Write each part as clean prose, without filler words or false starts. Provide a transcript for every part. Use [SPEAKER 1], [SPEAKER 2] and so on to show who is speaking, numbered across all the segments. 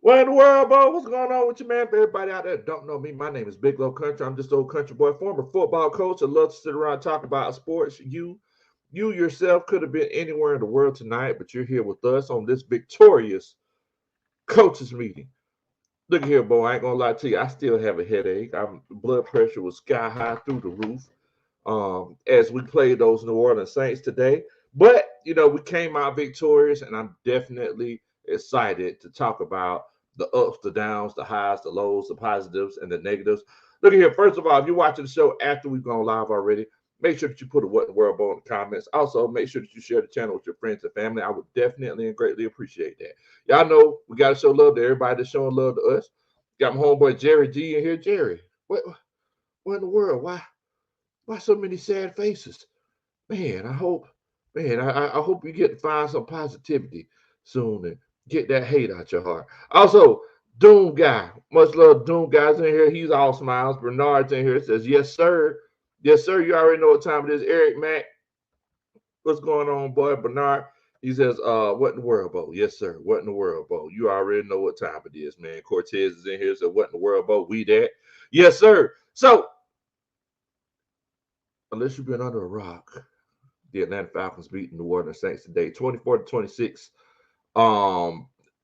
[SPEAKER 1] What in the world, bro? What's going on with you, man? For everybody out there that don't know me, my name is Big Low Country. I'm just old country boy, former football coach. I love to sit around and talk about sports. You yourself could have been anywhere in the world tonight, but you're here with us on this victorious coaches meeting. Look here, boy. I ain't gonna lie to you. I still have a headache. I'm blood pressure was sky high through the roof. As we played those New Orleans Saints today. But we came out victorious, and I'm definitely excited to talk about the ups, the downs, the highs, the lows, the positives, and the negatives. Look at here. First of all, if you're watching the show after we've gone live already, make sure that you put a what in the world ball in the comments. Also, make sure that you share the channel with your friends and family. I would definitely and greatly appreciate that. Y'all know we got to show love to everybody that's showing love to us. Got my homeboy Jerry G in here. Jerry, what in the world? Why so many sad faces? Man, I hope you get to find some positivity soon and get that hate out your heart. Also, Doom Guy, much love Doom Guy's in here. He's all smiles. Bernard's in here. Says, yes, sir. Yes, sir. You already know what time it is. Eric Mack, what's going on, boy? Bernard, he says, what in the world, Bo? Yes, sir. What in the world, Bo? You already know what time it is, man. Cortez is in here. So what in the world, Bo? We that. Yes, sir. So, unless you've been under a rock, the Atlanta Falcons beating the New Orleans Saints today, 24-26.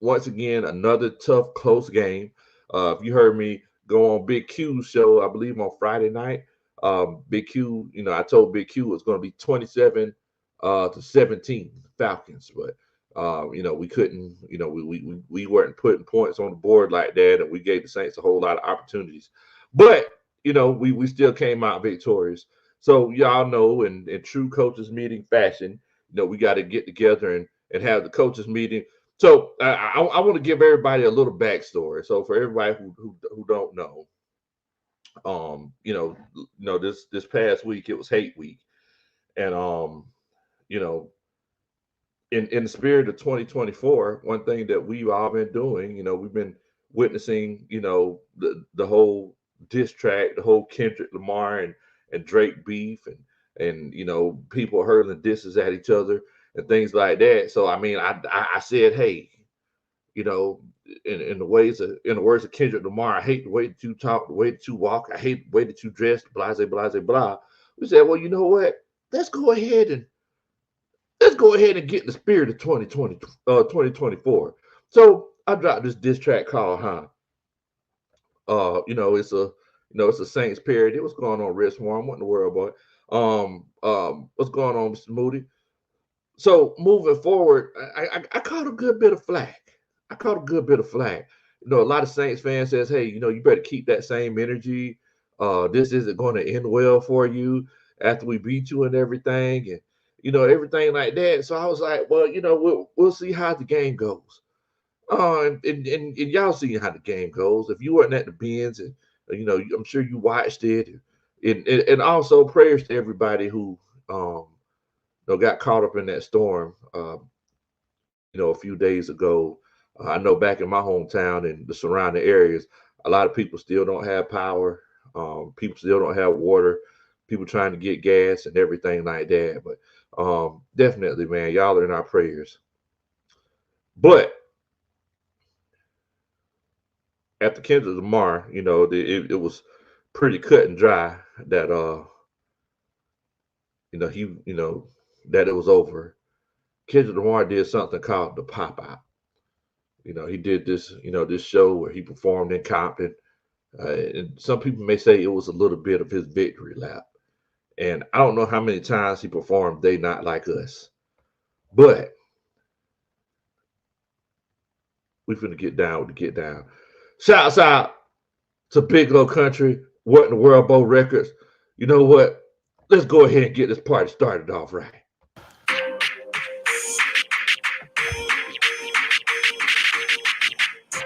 [SPEAKER 1] Once again, another tough, close game. If you heard me go on Big Q's show, I believe on Friday night, Big Q, I told Big Q it was going to be 27 to 17 Falcons, but we couldn't, we weren't putting points on the board like that, and we gave the Saints a whole lot of opportunities. But we still came out victorious. So y'all know, in true coaches meeting fashion, we got to get together and have the coaches meeting. So I want to give everybody a little backstory. So for everybody who don't know, this past week it was hate week, and in the spirit of 2024, one thing that we've all been doing, we've been witnessing, the whole diss track, the whole Kendrick Lamar and Drake beef, and people hurling disses at each other and things like that. So I mean, I said, hey, in the words of Kendrick Lamar, I hate the way that you talk, the way that you walk, I hate the way that you dress, blah blah blah. We said, well, you know what? Let's go ahead and get in the spirit of 2024. So I dropped this diss track called it's a Saints parody. What's going on, Red Swarm? What in the world, boy? What's going on, Mr. Moody? So moving forward, I caught a good bit of flack. A lot of Saints fans says, hey, you better keep that same energy. This isn't going to end well for you after we beat you and everything, and everything like that. So I was like, well, we'll see how the game goes. And y'all see how the game goes. If you weren't at the Benz, and I'm sure you watched it, and also prayers to everybody who got caught up in that storm. A few days ago. I know back in my hometown and the surrounding areas, a lot of people still don't have power. People still don't have water. People trying to get gas and everything like that. But definitely, man, y'all are in our prayers. But after Kendrick Lamar, it was pretty cut and dry that that it was over. Kendrick Lamar did something called the pop out. He did this, this show where he performed in Compton. And some people may say it was a little bit of his victory lap. And I don't know how many times he performed They Not Like Us. But we finna get down with the get down. Shouts out to Big Low Country, What in the World Bo Records. You know what? Let's go ahead and get this party started off right.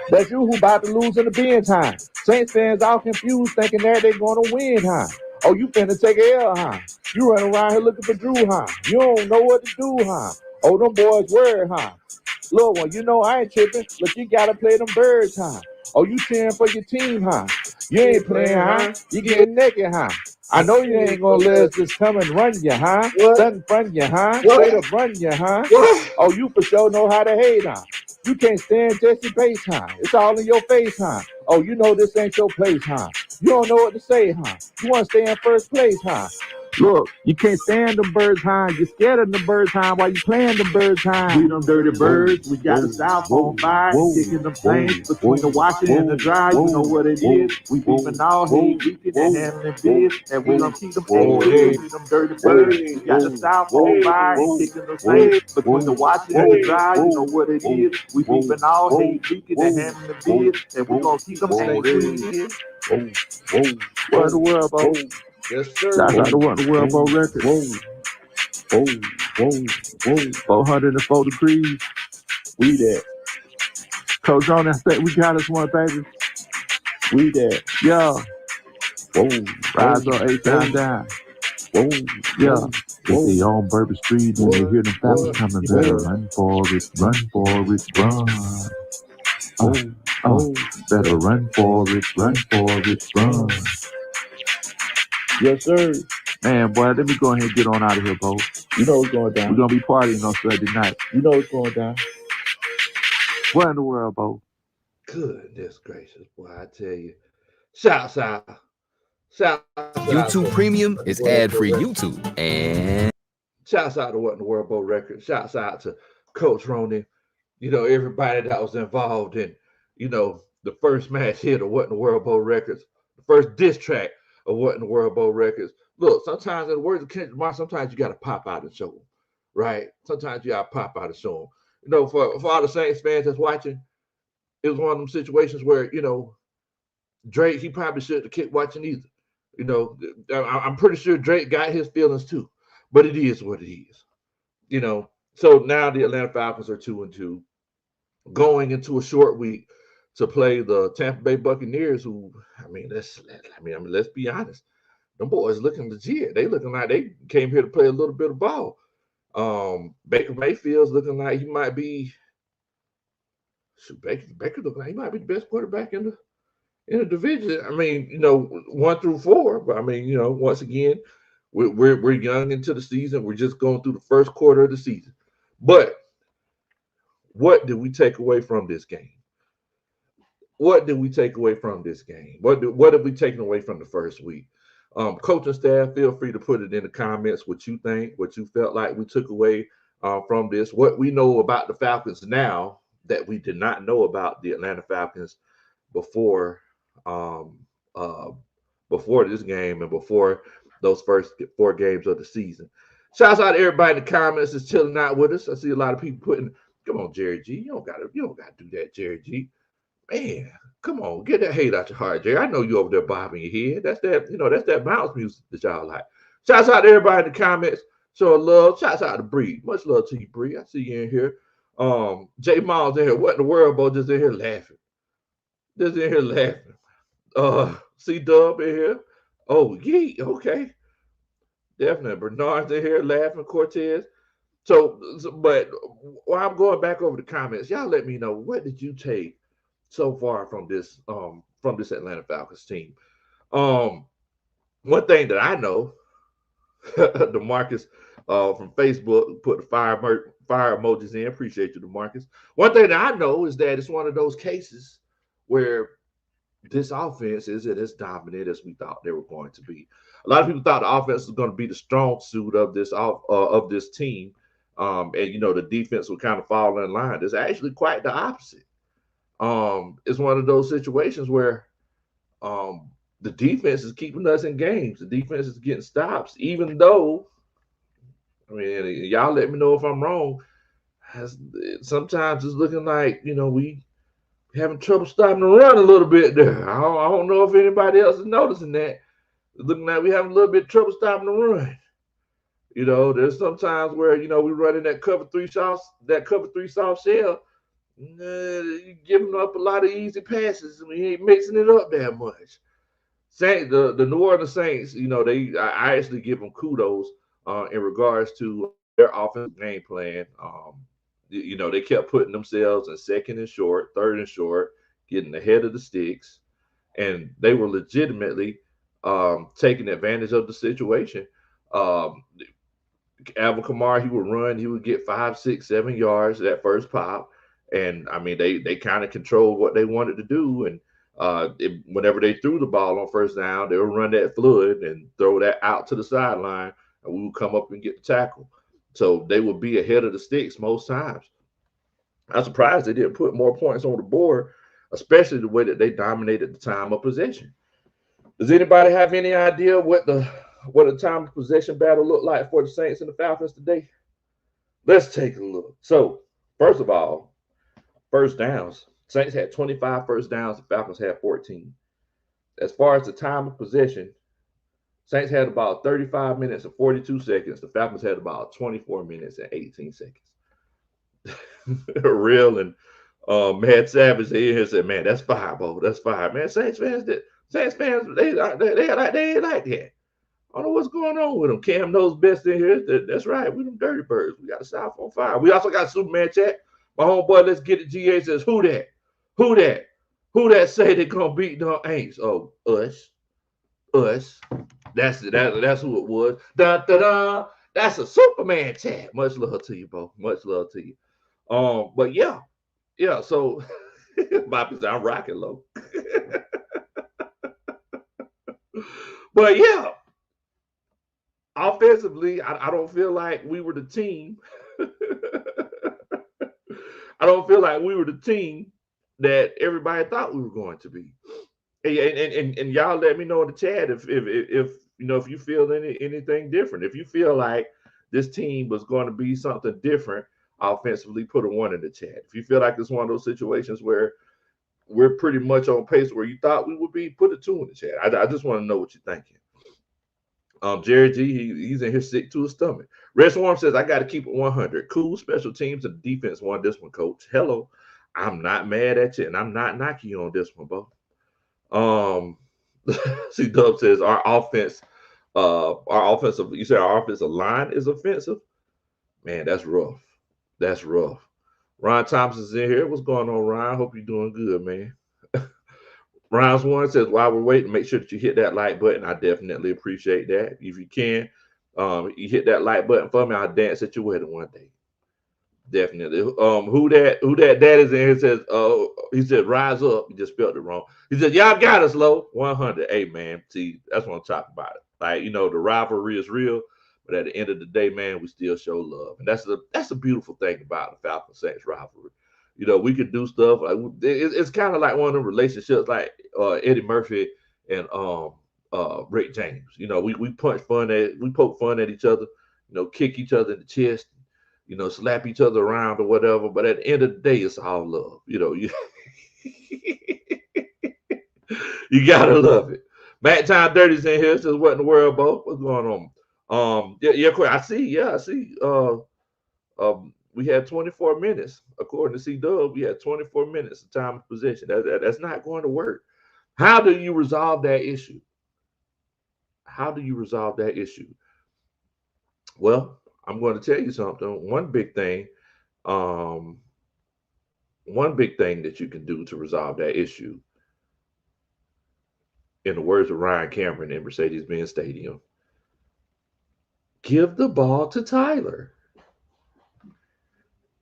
[SPEAKER 2] That's you who about to lose in the Benz, huh? Saints fans all confused, thinking that they gonna win, huh? Oh, you finna take a L, huh? You running around here looking for Drew, huh? You don't know what to do, huh? Oh, them boys worried, huh? Little one, I ain't tripping. Look, you gotta play them birds, huh? Oh, you cheering for your team, huh? You ain't playing, huh? You getting naked, huh? I know you ain't gonna let us just come and run you, huh? Something front you, huh? Straight up run you, huh? Oh, you for sure know how to hate, huh? You can't stand Jesse Bates, huh? It's all in your face, huh? Oh, you know this ain't your place, huh? You don't know what to say, huh? You want to stay in first place, huh? Look, you can't stand them birds, huh? You're scared of them birds, huh? While you playing them birds, huh? We them dirty birds, we got the South on fire, kicking them flames between the washing and the dry. You know what it is. We beeping all hate, beeping and handling biz, and we gonna keep them eggs. We them dirty birds, we got the South on fire, kicking them flames between the washing and the dry. You know what it is. We beeping all hate, beeping and handling biz, and we gonna keep them eggs. What in the world, bro?
[SPEAKER 1] Yes, sir.
[SPEAKER 2] Shout out to What in the World, Bo Records. 404 degrees. We there. Coach on that state, we got us one, baby. We there. Yeah. Rise up, 8 times down. Yeah. If they on Bourbon Street and they hear them Falcons coming, better run for it, run. Better run for it, run. Yes, sir. Man, boy, let me go ahead and get on out of here, Bo. You know what's going down. We're going to be partying on Sunday night. You know what's going down. What in the world, Bo?
[SPEAKER 1] Goodness gracious, boy, I tell you. Shouts out.
[SPEAKER 3] YouTube Premium is ad-free YouTube. And
[SPEAKER 1] shouts out to What in the World Bo Records. Shouts out to Coach Ronan. You know, everybody that was involved in, you know, the first match hit of What in the World Bo Records, the first diss track of What in the World Bo Records. Look, sometimes in the words of Kendrick Lamar, sometimes you got to pop out and show them, right? Sometimes you got to pop out and show them. You know, for all the Saints fans that's watching, it was one of them situations where, you know, Drake, he probably shouldn't have kept watching either. You know, I'm pretty sure Drake got his feelings too, but it is what it is. You know, so now the Atlanta Falcons are 2-2, going into a short week to play the Tampa Bay Buccaneers, who, let's be honest, them boys looking legit. They looking like they came here to play a little bit of ball. Baker Mayfield's looking like he might be. Baker looking like he might be the best quarterback in the division. I mean, you know, 1 through 4. But I mean, you know, once again, we're young into the season. We're just going through the first quarter of the season. But what did we take away from this game? What did we take away from this game? What have we taken away from the first week? Coaching staff, feel free to put it in the comments what you think, what you felt like we took away from this, what we know about the Falcons now that we did not know about the Atlanta Falcons before this game and before those first 4 games of the season. Shouts out to everybody in the comments that's chilling out with us. I see a lot of people putting, come on, Jerry G. You don't gotta do that, Jerry G. Man, come on, get that hate out your heart, Jerry. I know you over there bobbing your head. That's that bounce music that y'all like. Shouts out to everybody in the comments. Showing love. Shouts out to Bree. Much love to you, Bree. I see you in here. Jay Miles in here. What in the world, bro? Just in here laughing. C Dub in here. Oh, yee. Okay. Definitely. Bernard's in here laughing. Cortez. But while I'm going back over the comments, y'all let me know, what did you take so far from this Atlanta Falcons team? One thing that I know, DeMarcus from Facebook put the fire emojis in. Appreciate you, DeMarcus. One thing that I know is that it's one of those cases where this offense isn't as dominant as we thought they were going to be. A lot of people thought the offense was going to be the strong suit of this team, and you know the defense would kind of fall in line. It's actually quite the opposite. It's one of those situations where the defense is keeping us in games. The defense is getting stops, even though, I mean, y'all let me know if I'm wrong. Sometimes it's looking like, you know, we having trouble stopping the run a little bit there. I don't know if anybody else is noticing that. It's looking like we having a little bit of trouble stopping the run. You know, there's sometimes where, you know, we running that cover three soft shell. Giving up a lot of easy passes. We ain't mixing it up that much. The New Orleans Saints, you know, I actually give them kudos in regards to their offensive game plan. You know, they kept putting themselves in second and short, third and short, getting ahead of the sticks, and they were legitimately taking advantage of the situation. Alvin Kamara, he would run, he would get 5, 6, 7 yards that first pop, And I mean, they kind of controlled what they wanted to do. And whenever they threw the ball on first down, they would run that flood and throw that out to the sideline, and we would come up and get the tackle. So they would be ahead of the sticks most times. I'm surprised they didn't put more points on the board, especially the way that they dominated the time of possession. Does anybody have any idea what the time of possession battle looked like for the Saints and the Falcons today? Let's take a look. So, first of all, first downs. Saints had 25 first downs, the Falcons had 14. As far as the time of possession, Saints had about 35 minutes and 42 seconds. The Falcons had about 24 minutes and 18 seconds. Real and Mad Savage here said, "Man, that's fire, Bo. That's fire, man." Saints fans, they like that. I don't know what's going on with them. Cam knows best in here. That's right. We them dirty birds. We got the South on fire. We also got Superman chat. My homeboy, let's get it. GA says, "Who that? Who that? Who that say they gonna beat the Aints?" Oh, us. That's it. That's who it was. Da da da. That's a Superman chat. Much love to you, Bo. Much love to you. But yeah. So Bobby said, "I'm rocking low." But yeah, offensively, I don't feel like we were the team. I don't feel like we were the team that everybody thought we were going to be. And y'all let me know in the chat if if you feel anything different. If you feel like this team was going to be something different offensively, put a 1 in the chat. If you feel like it's one of those situations where we're pretty much on pace where you thought we would be, put a 2 in the chat. I just want to know what you're thinking. Jerry G, he's in here sick to his stomach. Red Swarm says, "I got to keep it 100. Cool special teams and defense won this one, coach. Hello. I'm not mad at you, and I'm not knocking you on this one, Bo." C Dub says, our offensive, you said our offensive line is offensive? Man, that's rough. That's rough. Ron Thompson's in here. What's going on, Ron? Hope you're doing good, man. Rounds One says, while we're waiting, make sure that you hit that like button. I definitely appreciate that. If you can, you hit that like button for me. I'll dance at your wedding one day. Definitely. Who that dad is in here says, he said, rise up. You just spelled it wrong. He said, y'all got us low. 100. Hey, man. See, that's what I'm talking about. Like, the rivalry is real, but at the end of the day, man, we still show love. And that's the beautiful thing about the Falcon Saints rivalry. We could do stuff like it's kind of like one of them relationships like Eddie Murphy and Rick James. We poke fun at each other, kick each other in the chest, slap each other around or whatever. But at the end of the day, it's all love. You you gotta love it. Matt Time Dirty's in here. Says, what in the world, Bo? What's going on? Yeah, I see. We had 24 minutes. According to C-Dub, we had 24 minutes of time of possession. That's not going to work. How do you resolve that issue? Well, I'm going to tell you something. One big thing that you can do to resolve that issue, in the words of Ryan Cameron in Mercedes-Benz Stadium, give the ball to Tyler.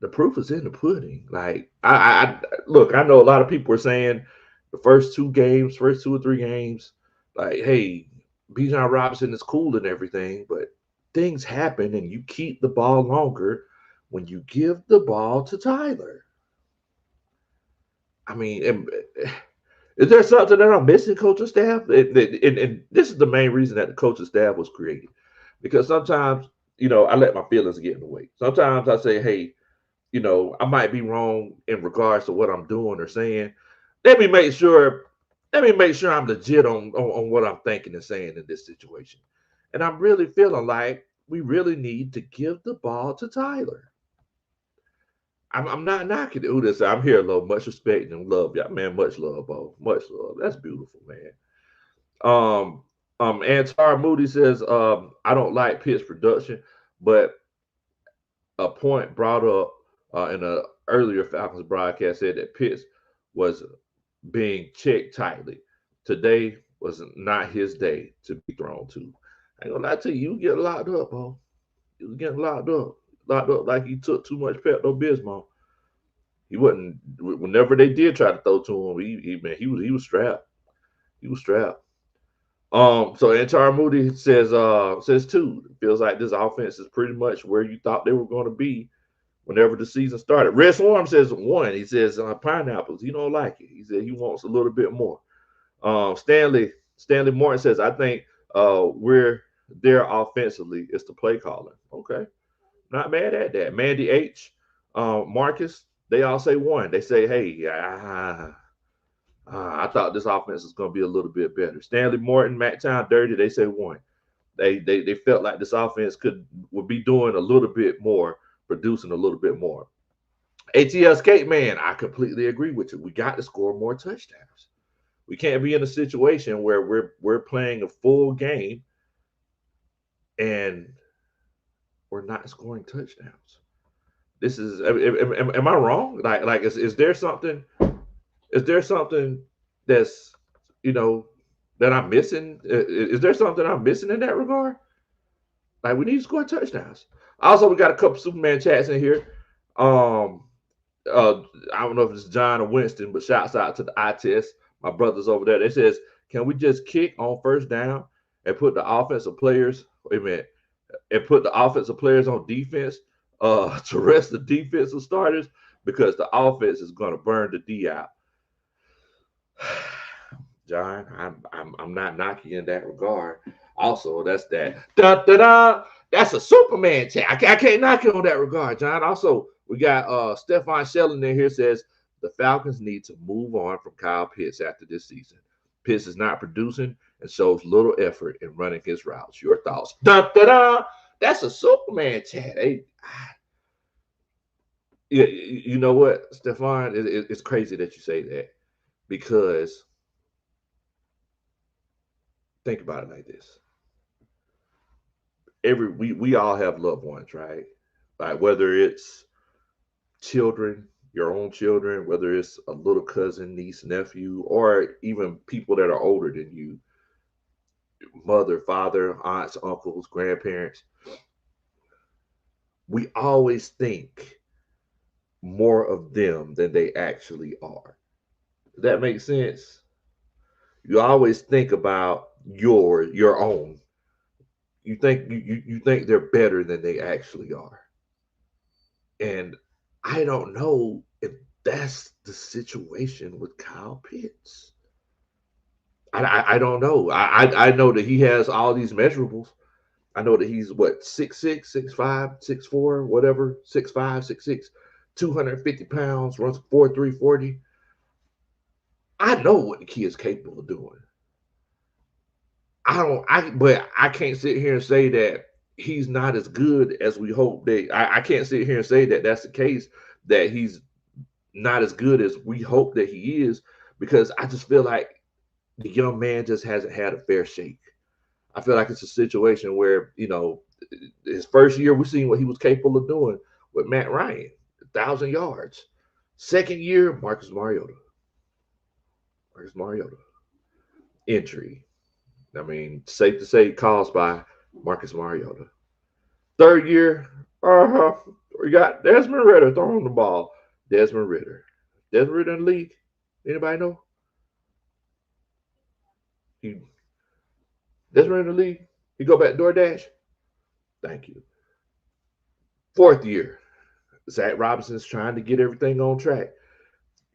[SPEAKER 1] The proof is in the pudding. Like, I look, I know a lot of people are saying the first 2 or 3 games, like, hey, Bijan Robinson is cool and everything, but things happen and you keep the ball longer when you give the ball to Tyler. I mean, is there something that I'm missing, coaching staff? And this is the main reason that the coaching staff was created. Because sometimes, I let my feelings get in the way. Sometimes I say, hey, I might be wrong in regards to what I'm doing or saying. Let me make sure I'm legit on what I'm thinking and saying in this situation. And I'm really feeling like we really need to give the ball to Tyler. I'm not knocking it. Who this? I'm here, love. Much respect and love, y'all, man. Much love, Bo. Much love. That's beautiful, man. Antar Moody says, I don't like Pitt's production, but a point brought up in an earlier Falcons broadcast said that Pitts was being checked tightly. Today was not his day to be thrown to. I ain't gonna lie to you, you get locked up, Bo. You was getting locked up like you took too much Pepto-Bismol. He wasn't. Whenever they did try to throw to him, he was strapped. He was strapped. So Antar Moody says two. It feels like this offense is pretty much where you thought they were going to be whenever the season started. Red Swarm says one. He says pineapples. He don't like it. He said he wants a little bit more. Stanley Morton says I think we're there offensively. It's the play calling. Okay, not mad at that. Mandy H, Marcus, they all say one. They say, hey, I thought this offense was going to be a little bit better. Stanley Morton, Matt Town, Dirty, they say one. They felt like this offense would be doing a little bit more, producing a little bit more. ATS Kate, man, I completely agree with you. We got to score more touchdowns. We can't be in a situation where we're playing a full game and we're not scoring touchdowns. This is am I wrong? Like is there something? Is there something that's that I'm missing? Is there something I'm missing in that regard? Like we need to score touchdowns. Also, we got a couple Superman chats in here. Um, I don't know if it's John or Winston, but shouts out to the eye test. My brothers over there. They says, can we just kick on first down and put the offensive players? Wait a minute, and put the offensive players on defense to rest the defensive starters because the offense is going to burn the D out. John, I'm not knocking you in that regard. Also, that's that. Da, da, da, that's a Superman chat. I can't knock you on that regard, John. Also, we got Stefan Shelling in here says the Falcons need to move on from Kyle Pitts after this season. Pitts is not producing and shows little effort in running his routes. Your thoughts? Da, da, da. That's a Superman chat. Hey, you know what, Stefan? It's crazy that you say that because think about it like this. We all have loved ones, right? Like whether it's children, your own children, whether it's a little cousin, niece, nephew, or even people that are older than you, mother, father, aunts, uncles, grandparents. We always think more of them than they actually are. Does that make sense? You always think about your own. You think they're better than they actually are. And I don't know if that's the situation with Kyle Pitts. I don't know. I know that he has all these measurables. I know that he's what 6'6", 6'5", 6'4", whatever, 6'5", 6'6", 250 pounds, runs 4.3 40. I know what the kid is capable of doing. But I can't sit here and say that he's not as good as we hope that. I can't sit here and say that that's the case, that he's not as good as we hope that he is, because I just feel like the young man just hasn't had a fair shake. I feel like it's a situation where, his first year, we seen what he was capable of doing with Matt Ryan, 1,000 yards. Second year, Marcus Mariota. Injury. I mean, safe to say, caused by Marcus Mariota. Third year, we got Desmond Ritter throwing the ball. Desmond Ritter in the league. Anybody know? He Desmond in the league. He go back to DoorDash. Thank you. Fourth year, Zach Robinson's trying to get everything on track.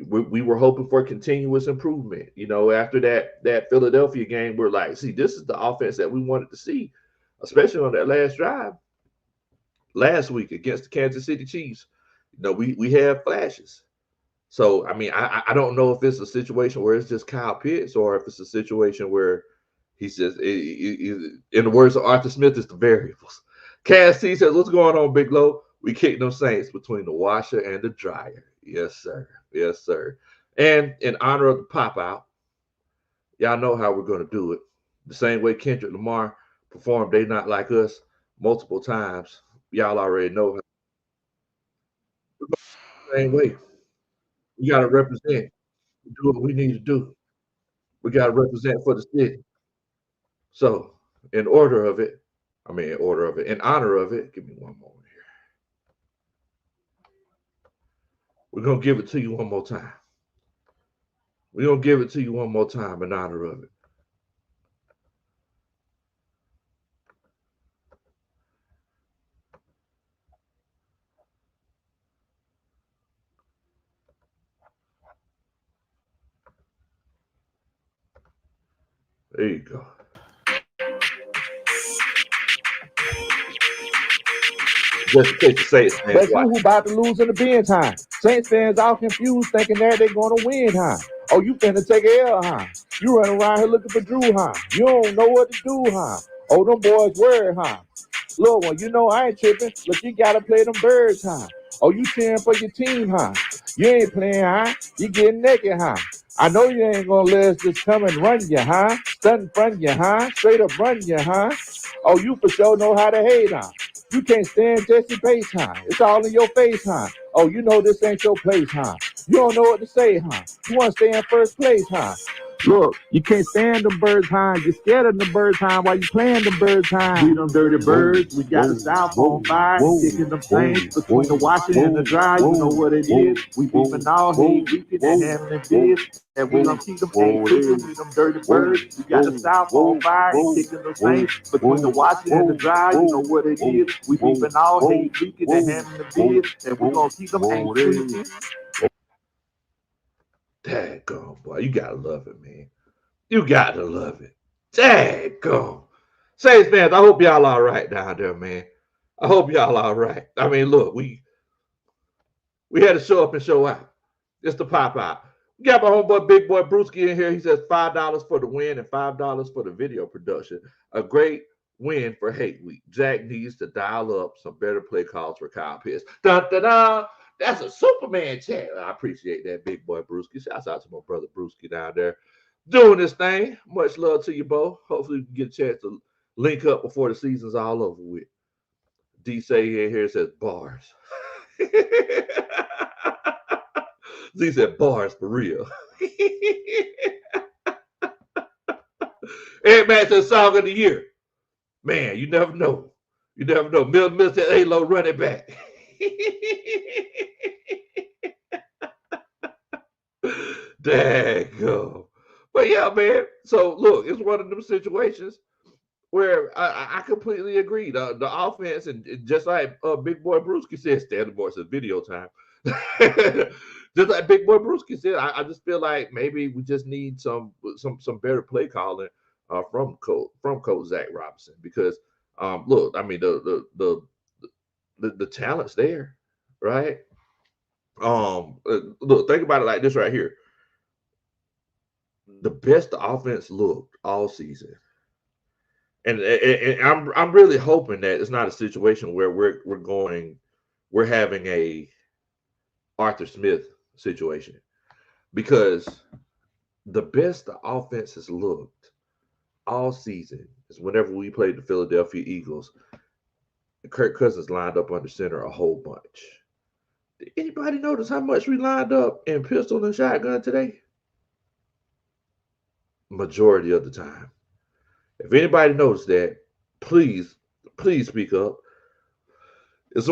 [SPEAKER 1] We were hoping for continuous improvement. After that Philadelphia game, we're like, see, this is the offense that we wanted to see, especially on that last drive last week against the Kansas City Chiefs. We have flashes. So, I mean, I don't know if it's a situation where it's just Kyle Pitts or if it's a situation where he's just, in the words of Arthur Smith, it's the variables. Cass T says, what's going on, Big Low? We kicked them Saints between the washer and the dryer. Yes, sir. Yes, sir. And in honor of the pop out, y'all know how we're going to do it. The same way Kendrick Lamar performed They Not Like Us multiple times. Y'all already know how. Same way. We got to represent. Do what we need to do. We got to represent for the city. So, in honor of it, give me one moment We're going to give it to you one more time. We're going to give it to you one more time in honor of it. There you go. Just in case the Saints fans
[SPEAKER 2] That's you
[SPEAKER 1] watch.
[SPEAKER 2] who about to lose in the bin time. Saints fans all confused, thinking that they're gonna win, huh? Oh, you finna take a L, huh? You running around here looking for Drew, huh? You don't know what to do, huh? Oh, them boys worried, huh? Little one, you know I ain't tripping. Look, you gotta play them birds, huh? Oh, you cheering for your team, huh? You ain't playing, huh? You getting naked, huh? I know you ain't gonna let us just come and run you, huh? Stunt in front of you, huh? Straight up run you, huh? Oh, you for sure know how to hate, huh? You can't stand Jesse Bates, huh? It's all in your face, huh? Oh, you know this ain't your place, huh? You don't know what to say, huh? You want to stay in first place, huh? Look, you can't stand them birds, huh? You're scared of the birds, huh? While you playing them birds, huh? We them dirty birds. We got a styrofoam fire, kicking them things between the washer and the dryer. You know what it is. We beefing all hay, weekend and handling biz. And we gonna keep them ain't cooking, we them dirty birds. We got the styrofoam fire, kicking them things between the washer and the dryer. You know what it is. We beefing all hay, weekend and handling biz. And we gonna keep them ain't cooking.
[SPEAKER 1] Daggone, boy. You got to love it, man. You got to love it. Daggone. Saints fans, I hope y'all all right down there, man. I hope y'all all right. I mean, look, we had to show up and show out. Just to pop out. We got my homeboy, Big Boy Brewski in here. He says $5 for the win and $5 for the video production. A great win for Hate Week. Jack needs to dial up some better play calls for Kyle Pitts. Dun, dun, dun. That's a Superman chat. I appreciate that, Big Boy Brewski. Shouts out to my brother Brewski down there doing this thing. Much love to you, Bo. Hopefully, we can get a chance to link up before the season's all over with. D say here says bars. Z said bars for real. Ed Man said song of the year. Man, you never know. You never know. Mill said Halo running back. Daggone. But yeah, man. So look, it's one of them situations where I completely agree. The offense, and just like Big Boy Brewski said, Standard Boy said video time. Just like Big Boy Brewski said, I just feel like maybe we just need some better play calling from Coach Zach Robinson, because look, I mean the talent's there, right? Look, think about it like this right here. The best the offense looked all season, and I'm really hoping that it's not a situation where we're having a Arthur Smith situation, because the best the offense has looked all season is whenever we played the Philadelphia Eagles. Kirk Cousins lined up under center a whole bunch. Did anybody notice how much we lined up in pistol and shotgun today? Majority of the time. If anybody noticed that, please speak up. It's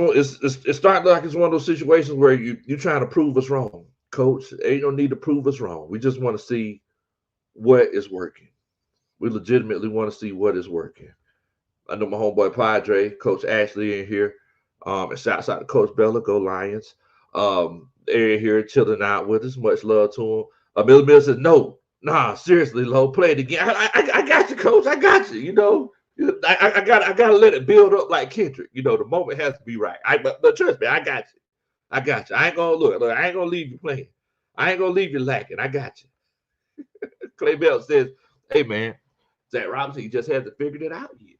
[SPEAKER 1] starting like it's one of those situations where you're trying to prove us wrong, Coach. Ain't no need to prove us wrong. We just want to see what is working. We legitimately want to see what is working. I know my homeboy Padre, Coach Ashley in here. And shouts out to Coach Bella, go Lions. They're in here chilling out with us. Much love to them. Mill says, no, nah, seriously, Lo, play it again. I got you, Coach. I got you. You know, I gotta let it build up like Kendrick. You know, the moment has to be right. But trust me, I got you. I got you. I ain't gonna look. I ain't gonna leave you playing. I ain't gonna leave you lacking. I got you. Clay Bell says, hey man, Zach Robinson, he just hasn't figured it out yet.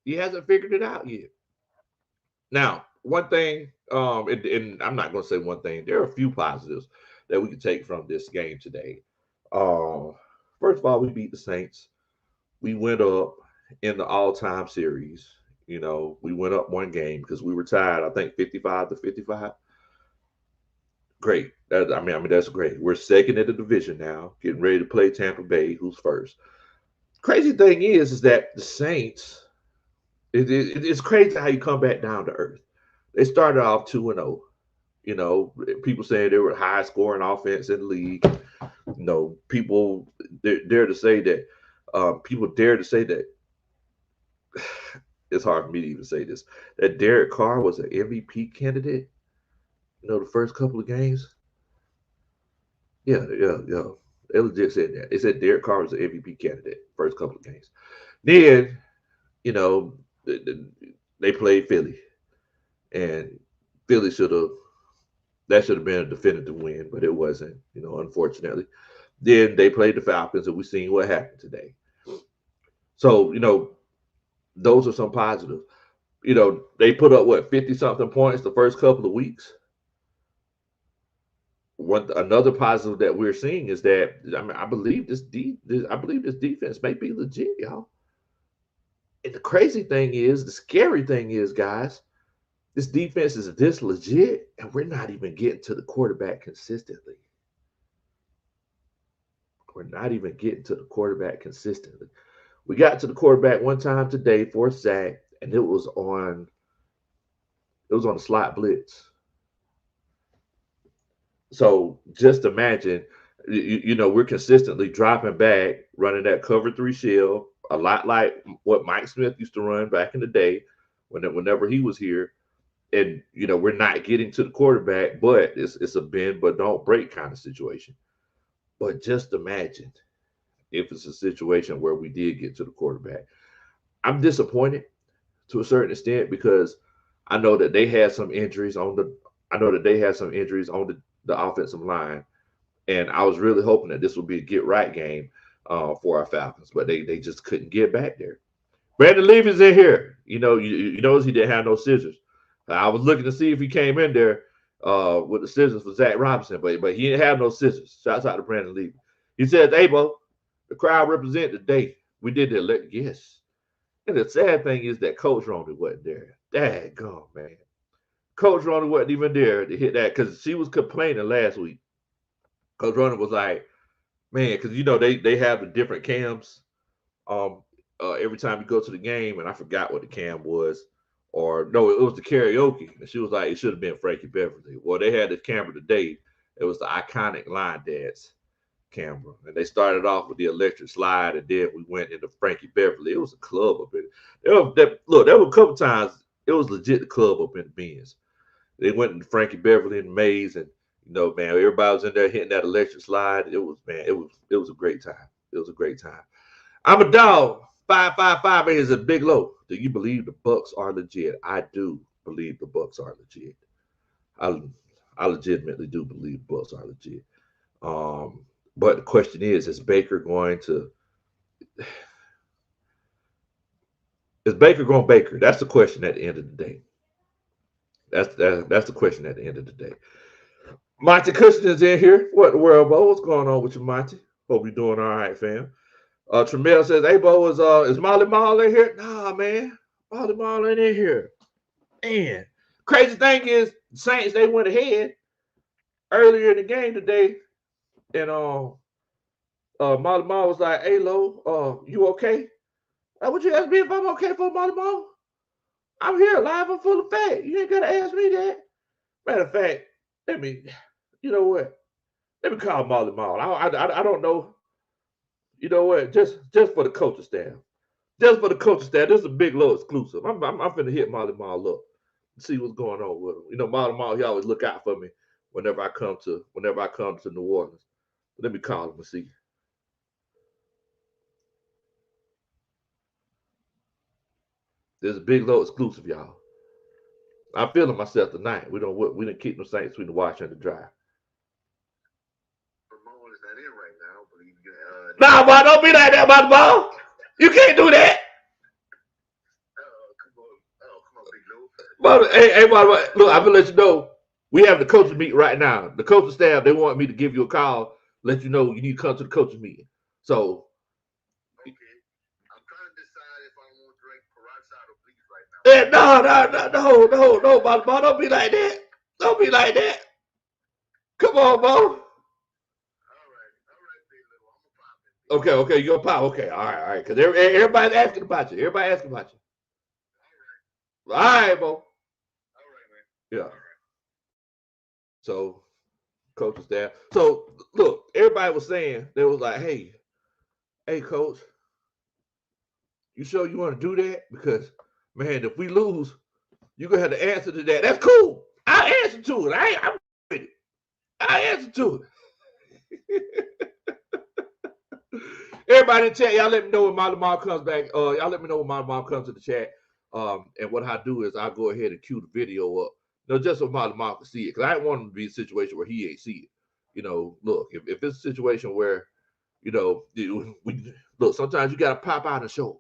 [SPEAKER 1] He hasn't figured it out yet. Now, one thing, and I'm not going to say one thing. There are a few positives that we can take from this game today. First of all, we beat the Saints. We went up in the all-time series. You know, we went up one game because we were tied, I think, 55-55. Great. I mean, that's great. We're second in the division now, getting ready to play Tampa Bay, who's first. Crazy thing is that the Saints, it's crazy how you come back down to earth. They started off 2-0. You know, people saying they were high scoring offense in the league. You know, people dare to say that. People dare to say that. It's hard for me to even say this. That Derek Carr was an MVP candidate. You know, the first couple of games. Yeah. They legit said that. They said Derek Carr was an MVP candidate first couple of games. Then, you know, they played Philly, and Philly should have been a definitive win, but it wasn't. You know, unfortunately. Then they played the Falcons, and we seen what happened today. So, you know, those are some positives. You know, they put up what 50 something points the first couple of weeks. Another positive that we're seeing is that I believe this defense may be legit, y'all. And the crazy thing is, the scary thing is, guys, this defense is this legit, and we're not even getting to the quarterback consistently. We're not even getting to the quarterback consistently. We got to the quarterback one time today for a sack, and it was on a slot blitz. So just imagine, you know, we're consistently dropping back, running that cover 3 shell, a lot like what Mike Smith used to run back in the day, whenever he was here. And you know, we're not getting to the quarterback, but it's a bend but don't break kind of situation. But just imagine if it's a situation where we did get to the quarterback. I'm disappointed to a certain extent because I know that they had some injuries on the offensive line, and I was really hoping that this would be a get right game for our Falcons, but they just couldn't get back there. Brandon Levy's in here. You notice he didn't have no scissors. I was looking to see if he came in there with the scissors for Zach Robinson, but he didn't have no scissors. Shouts out to Brandon Levy. He said, "Hey, Bo, the crowd represent today. We did that. Yes." And the sad thing is that Coach Roney wasn't there. Daggone, man. Coach Roney wasn't even there to hit that because she was complaining last week. Coach Roney was like, man, because you know they have the different cams every time you go to the game, and I forgot what the cam was. Or no, it was the karaoke. And she was like, it should have been Frankie Beverly. Well, they had this camera today. It was the iconic line dance camera. And they started off with the electric slide, and then we went into Frankie Beverly. It was a club up in it. There were a couple times it was legit the club up in the Benz. They went into Frankie Beverly and the maze, and you know, man, everybody was in there hitting that electric slide. It was a great time. It was a great time. I'm a dog. 555 is a big low. Do you believe the Bucks are legit? I do believe the Bucks are legit. I legitimately do believe the Bucks are legit. But the question is Baker going to Baker? That's the question at the end of the day. That's the question at the end of the day. Monty Cushion is in here. What in the world, Bo? What's going on with you, Monty? Hope you're doing all right, fam. Tremel says, "Hey, Bo, is Molly Mall in here?" Nah, man. Molly Mall ain't in here. Man. Crazy thing is, Saints, they went ahead earlier in the game today, and Molly Mall was like, "Hey, Lo, you okay?" Would you ask me if I'm okay for Molly Mall? I'm here live and full of fact. You ain't gotta ask me that. Matter of fact, you know what? Let me call Molly Mall. I don't know. You know what? Just for the coaching staff. Just for the coaching staff. This is a big low exclusive. I'm finna hit Molly Mall up and see what's going on with him. You know, Molly Mall, he always look out for me whenever I come to New Orleans. Let me call him and see. This is a big low exclusive, y'all. I'm feeling myself tonight. We didn't keep the Saints between the wash and the dry. Nah, boy, don't be like that about the ball. You can't do that. But, hey, look, I'm gonna let you know. We have the coaches meeting right now. The coaching staff, they want me to give you a call, let you know you need to come to the coaches meeting. So okay. I'm trying to decide if I want to drink peroxide or bleach right now. No, Bo, don't be like that. Don't be like that. Come on, Bo. Okay, you're pop. Okay, all right. Because everybody's asking about you. All right, Bo. All right, man. Yeah. So coach was there. So look, everybody was saying, they was like, hey, coach, you sure you want to do that? Because man, if we lose, you're gonna have to answer to that. That's cool. I'll answer to it. I'm with it. I'll answer to it. Everybody in chat, y'all let me know when my Lamar comes back. Y'all let me know when my Lamar comes to the chat. And what I do is I'll go ahead and cue the video up. No, just so my Lamar can see it. Because I don't want him to be a situation where he ain't see it. You know, look, if it's a situation where, you know, look, sometimes you got to pop out a show.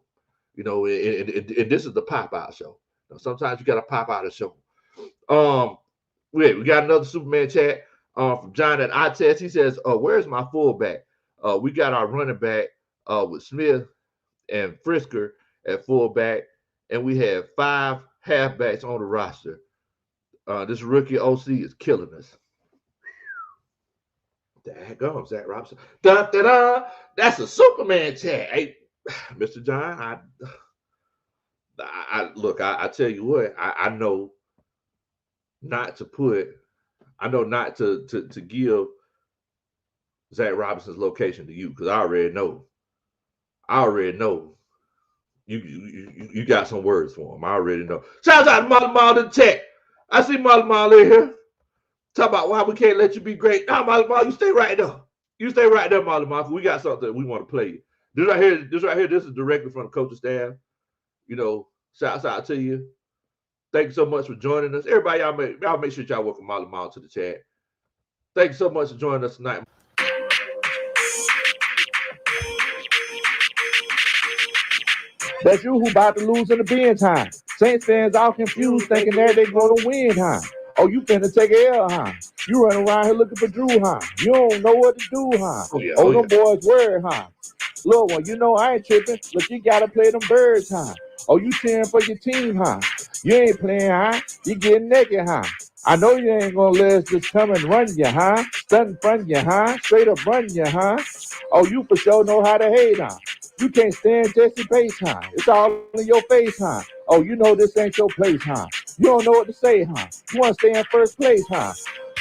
[SPEAKER 1] You know, and this is the pop out show. Sometimes you got to pop out a show. We got another Superman chat from John at iTest. He says, where's my fullback? We got our running back with Smith and Frisker at fullback, and we have 5 halfbacks on the roster. This rookie OC is killing us. There goes Zach Robinson. Da, da, da. That's a Superman chat. Hey, Mr. John, I look, I tell you what, I know not to give Zach Robinson's location to you, because I already know you got some words for him. I already know. Shout out to Molly Mall in the chat. I see Molly Mall in here. Talk about why we can't let you be great. Now, Molly Mall, you stay right there. You stay right there, Molly Mall. We got something we want to play. This right here, this is directly from the coaching staff. You know, shouts out to you. Thank you so much for joining us. Everybody, y'all make sure y'all welcome Molly Mall to the chat. Thank you so much for joining us tonight.
[SPEAKER 2] That's you who about to lose in the bench, huh? Saints fans all confused, thinking that they're going to win, huh? Oh, you finna take a L, huh? You running around here looking for Drew, huh? You don't know what to do, huh? Them boys worried, huh? Little one, you know I ain't tripping. Look, you gotta play them birds, huh? Oh, you cheering for your team, huh? You ain't playing, huh? You getting naked, huh? I know you ain't gonna let us just come and run you, huh? Stunt in front of you, huh? Straight up run you, huh? Oh, you for sure know how to hate, huh? You can't stand Jesse Bates, huh? It's all in your face, huh? Oh, you know this ain't your place, huh? You don't know what to say, huh? You want to stay in first place, huh?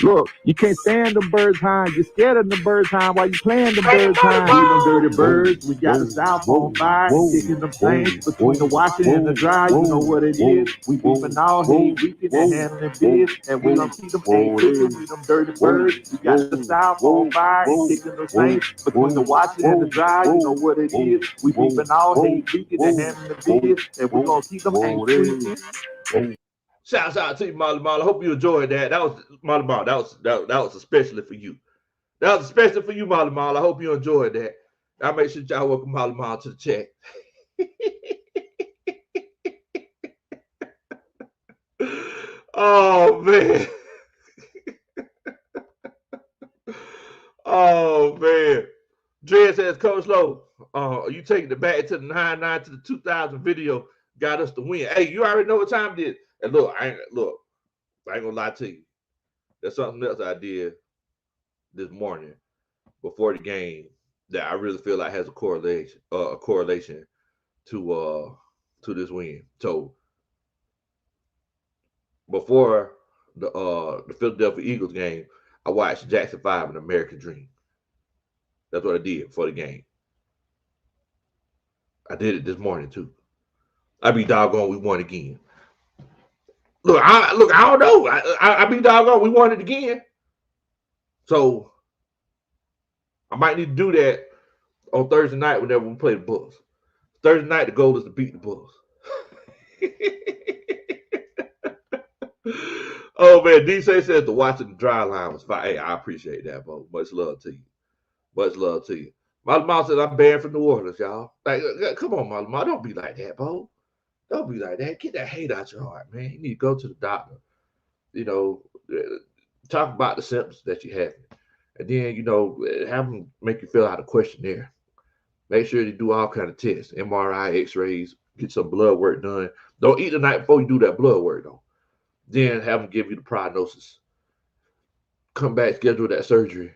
[SPEAKER 2] Look, you can't stand the birds, huh? You're scared of the birds, huh? While you playing the birds, huh? Them dirty birds. We got the South on fire, kicking them planes between the washing and the dry. You know what it is. We beefing all hate, weekend and handling biz, and we don't keep them ain't cooking with them dirty birds. We got the South on fire, kicking them planes between the washing and the dry. You know what it is. We beefing all hate, weekend and handling biz, and we gonna keep them ain't cooking.
[SPEAKER 1] Shouts out to you, Molly Mall. I hope you enjoyed that. That was Molly Mall. That was especially for you. That was especially for you, Molly Mall. I hope you enjoyed that. I'll make sure y'all welcome Molly Mall to the chat. Oh man. Oh man. Dre says, Coach Lowe, you taking it back to the 99 to the 2000 video, got us to win. Hey, you already know what time it is. And look, I ain't gonna lie to you. There's something else I did this morning before the game that I really feel like has a correlation to this win. So before the Philadelphia Eagles game, I watched Jackson 5 and American Dream. That's what I did for the game. I did it this morning too. I be doggone, we won again. Look, I don't know. I be doggone, we won it again. So I might need to do that on Thursday night whenever we play the Bulls. Thursday night, the goal is to beat the Bulls. Oh man, DJ says the watching the dry line was fine. Hey, I appreciate that, bro. Much love to you. Much love to you. Molly Mall says I'm banned from New Orleans, y'all. Like, come on, Molly Mall. Don't be like that, bro. Don't be like that. Get that hate out your heart, man. You need to go to the doctor. You know, talk about the symptoms that you have. And then, you know, have them make you fill out a questionnaire. Make sure they do all kind of tests, MRI, X-rays, get some blood work done. Don't eat the night before you do that blood work, though. Then have them give you the prognosis. Come back, schedule that surgery,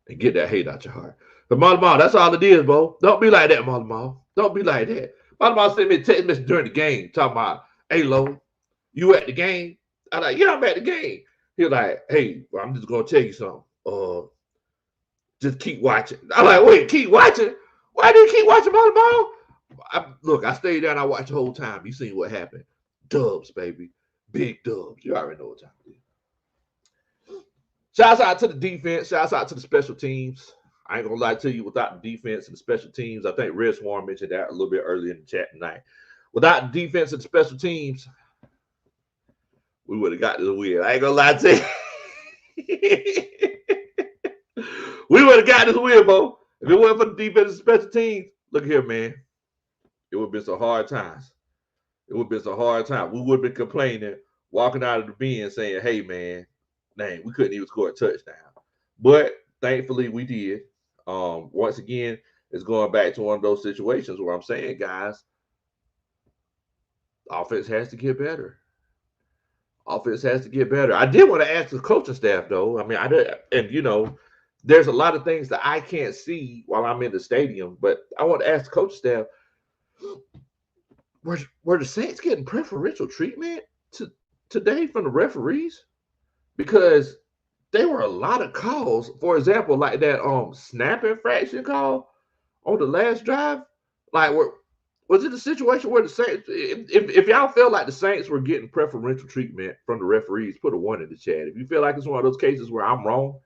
[SPEAKER 1] and get that hate out your heart. But Molly Mall, that's all it is, bro. Don't be like that, Molly Mall. Don't be like that. Molly Mall sent me a text message during the game talking about, hey, Lo, you at the game? I'm like, yeah, I'm at the game. He was like, hey, well, I'm just gonna tell you something. Just keep watching. I'm like, wait, keep watching? Why do you keep watching volleyball? Look, I stayed there and I watched the whole time. You seen what happened. Dubs, baby. Big dubs. You already know what time it is. Shouts out to the defense. Shouts out to the special teams. I ain't gonna lie to you, without the defense and the special teams, I think Red Swarm mentioned that a little bit earlier in the chat tonight. Without the defense and the special teams, we would have got to the win. I ain't gonna lie to you. We would have got this win, Bo. If it wasn't for the defense and special teams, look here, man. It would have been some hard times. It would have been some hard times. We would have been complaining, walking out of the bin saying, hey, man, dang, we couldn't even score a touchdown. But thankfully, we did. Once again, it's going back to one of those situations where I'm saying, guys, offense has to get better. Offense has to get better. I did want to ask the coaching staff, though. I mean, I did, and you know, there's a lot of things that I can't see while I'm in the stadium, but I want to ask the coaching staff, were the Saints getting preferential treatment today from the referees? Because there were a lot of calls. For example, like that snap infraction call on the last drive. Like, was it a situation where the Saints, if y'all feel like the Saints were getting preferential treatment from the referees, put a 1 in the chat. If you feel like it's one of those cases where I'm wrong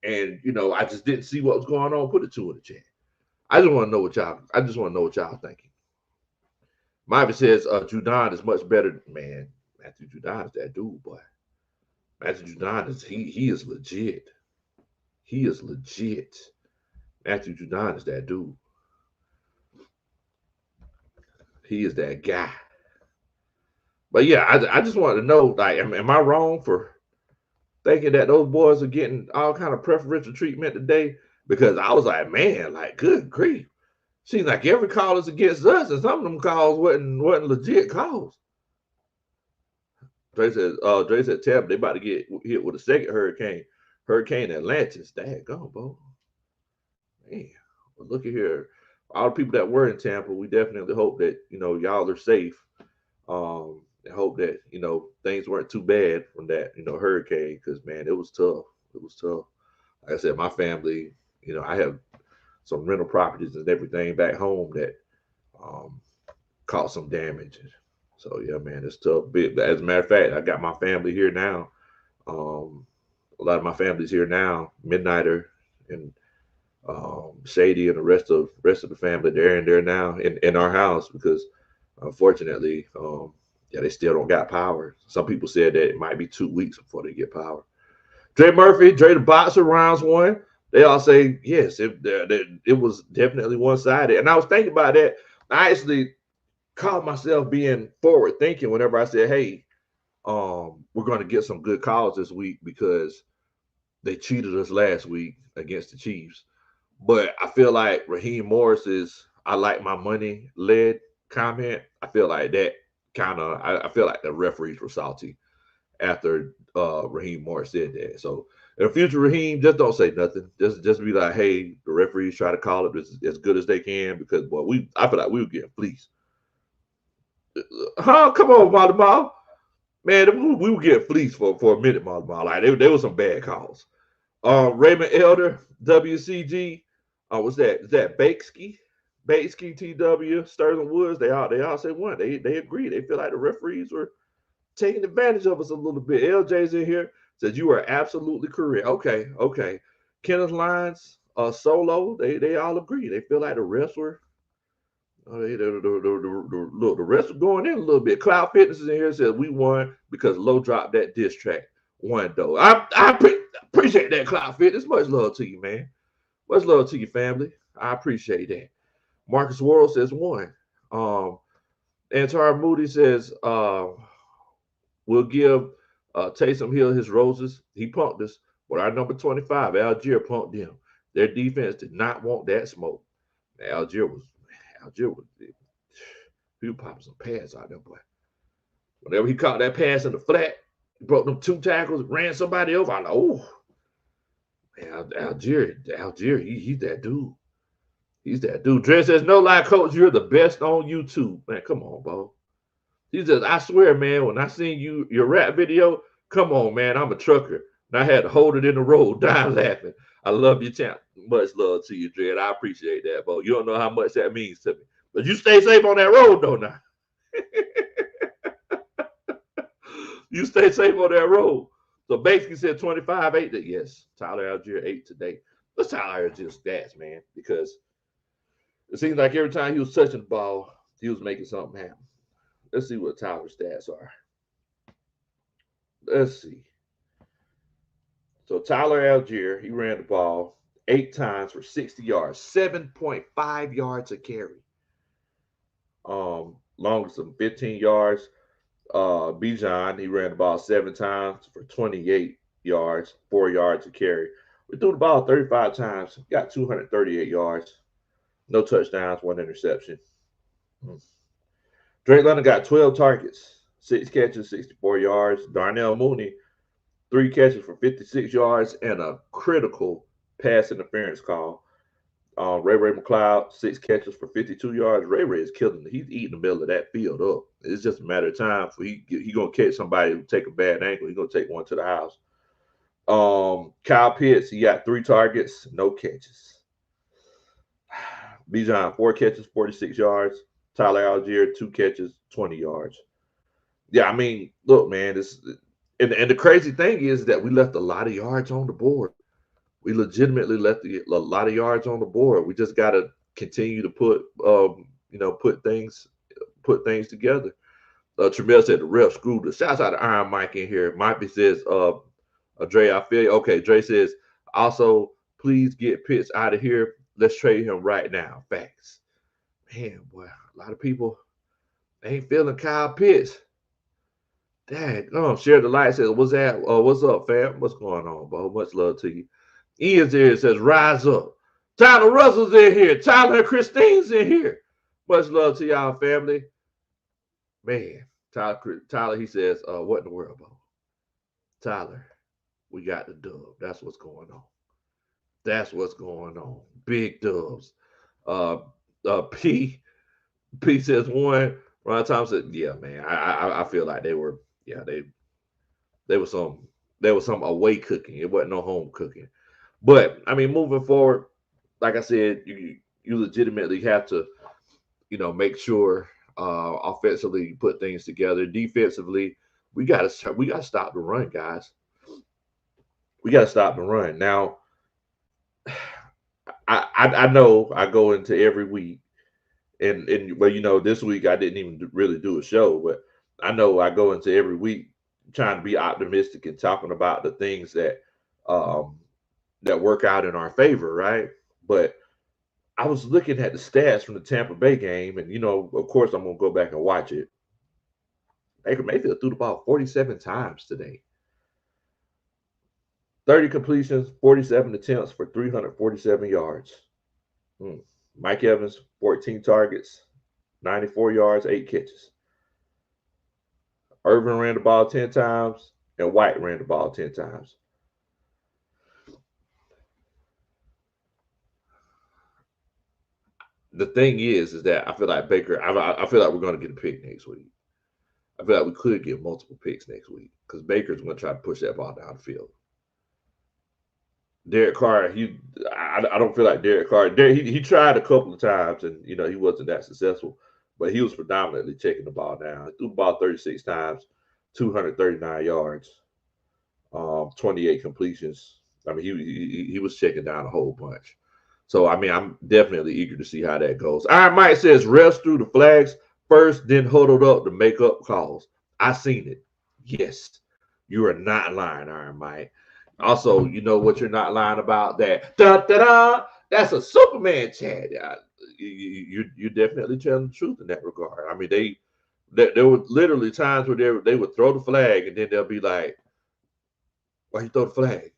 [SPEAKER 1] and, you know, I just didn't see what was going on, put a 2 in the chat. I just want to know what y'all thinking. Marvin says Judon is much better. Man, Matthew Judon is that dude, boy. Matthew Judon is he is legit. He is legit. Matthew Judon is that dude. He is that guy. But yeah, I just wanted to know, like, am I wrong for thinking that those boys are getting all kind of preferential treatment today? Because I was like, man, like, good grief. Seems like every call is against us, and some of them calls wasn't legit calls. Dre said, Tab, they about to get hit with a second hurricane. Hurricane Atlantis. Daggone, bro. Man, but look at here. All the people that were in Tampa, we definitely hope that, you know, y'all are safe. And hope that, you know, things weren't too bad from that, you know, hurricane, because, man, it was tough. It was tough. Like I said, my family, you know, I have some rental properties and everything back home that caused some damage. So, yeah, man, it's tough. As a matter of fact, I got my family here now. A lot of my family's here now. Midnighter and Shady and the rest of the family, they're in there now in our house because, unfortunately, they still don't got power. Some people said that it might be 2 weeks before they get power. Dre Murphy, Dre the Boxer, rounds 1. They all say, yes, it was definitely one-sided. And I was thinking about that. I actually caught myself being forward thinking whenever I said, hey, we're going to get some good calls this week because they cheated us last week against the Chiefs. But I feel like Raheem Morris's I like my money led comment, I feel like that kind of, I feel like the referees were salty after Raheem Morris said that. So in the future, Raheem, just don't say nothing. Just be like, hey, the referees try to call it as good as they can because, boy, I feel like we were getting fleeced. Come on, Molly Ball. Man, we were getting fleeced for a minute, Molly Ball. Like, there were some bad calls. Raymond Elder, WCG. What's that? Is that Bakesky? Bakesky, TW, Sterling Woods. They all say one. They agree. They feel like the referees were taking advantage of us a little bit. LJ's in here. Says you are absolutely correct. Okay. Kenneth Lyons, Solo, they all agree. They feel like the refs were the rest are going in a little bit. Cloud Fitness is in here. Says we won because Low dropped that diss track. One though. I appreciate that, Cloud Fitness. Much love to you, man. Much love to your family. I appreciate that. Marcus Worrell says one. Antar Moody says we'll give Taysom Hill his roses. He punked us. But our number 25, Algier, punked them. Their defense did not want that smoke. Algier was he was popping some pads out there, boy. Whenever he caught that pass in the flat, he broke them 2 tackles, ran somebody over. I'm like, oh, man, Algier, he's that dude. He's that dude. Dre says, no lie, coach, you're the best on YouTube. Man, come on, bro. He says, I swear, man, when I seen your rap video, Come on, man. I'm a trucker. And I had to hold it in the road, dying laughing. I love you, champ. Much love to you, Dred. I appreciate that, Bo. You don't know how much that means to me. But you stay safe on that road, though, now. You stay safe on that road. So basically said 25-8. Yes, Tyler Algier 8 today. Let's Tyler Algier's stats, man, because it seems like every time he was touching the ball, he was making something happen. Let's see what Tyler's stats are. Let's see. So Tyler Algier, he ran the ball 8 times for 60 yards, 7.5 yards a carry. Longest of 15 yards. Bijan, he ran the ball 7 times for 28 yards, 4 yards a carry. We threw the ball 35 times, got 238 yards, no touchdowns, 1 interception. Drake London got 12 targets, 6 catches, 64 yards. Darnell Mooney, 3 catches for 56 yards and a critical pass interference call. Ray McLeod, 6 catches for 52 yards. Ray is killing it. He's eating the middle of that field up. It's just a matter of time for he going to catch somebody who take a bad angle. He's going to take one to the house. Kyle Pitts, he got 3 targets, no catches. Bijan, 4 catches, 46 yards. Tyler Algier, 2 catches, 20 yards. Yeah, I mean, look, man, and the crazy thing is that we left a lot of yards on the board. We legitimately left a lot of yards on the board. We just got to continue to put things together. Tremel said the ref screwed us. Shouts out to Iron Mike in here. Mikey says, Dre, I feel you. Okay, Dre says, also, please get Pitts out of here. Let's trade him right now. Facts. Man, boy, a lot of people ain't feeling Kyle Pitts. Dang, Share the Light says, what's up, fam? What's going on, bro? Much love to you. Ian's here says, rise up. Tyler Russell's in here. Tyler and Christine's in here. Much love to y'all, family. Man, Tyler, he says, what in the world, bro? Tyler, we got the dub. That's what's going on. That's what's going on. Big dubs. P says 1. Ron Thompson said, yeah, man. I feel like they were some away cooking. It wasn't no home cooking. But I mean, moving forward, like I said, you legitimately have to, make sure offensively you put things together. Defensively, we gotta stop the run, guys. We gotta stop the run. Now, I know I go into every week, and this week I didn't even really do a show, but I know I go into every week trying to be optimistic and talking about the things that work out in our favor, right? But I was looking at the stats from the Tampa Bay game, and of course, I'm gonna go back and watch it. Baker Mayfield threw the ball 47 times today. 30 completions, 47 attempts for 347 yards. Mike Evans, 14 targets, 94 yards, 8 catches. Irvin ran the ball 10 times, and White ran the ball 10 times. The thing is that I feel like Baker, I feel like we're going to get a pick next week. I feel like we could get multiple picks next week because Baker's going to try to push that ball down the field. Derek Carr, I don't feel like Derek Carr. He tried a couple of times and he wasn't that successful, but he was predominantly checking the ball down. He threw the ball 36 times, 239 yards, 28 completions. I mean, he was checking down a whole bunch. So, I mean, I'm definitely eager to see how that goes. Iron Mike says, refs threw the flags first, then huddled up to make up calls. I seen it. Yes, you are not lying, Iron Mike. Also, you know what you're not lying about? That da-da-da, that's a Superman chat. You're definitely telling the truth in that regard. I mean, there were literally times where they would throw the flag and then they'll be like, why you throw the flag?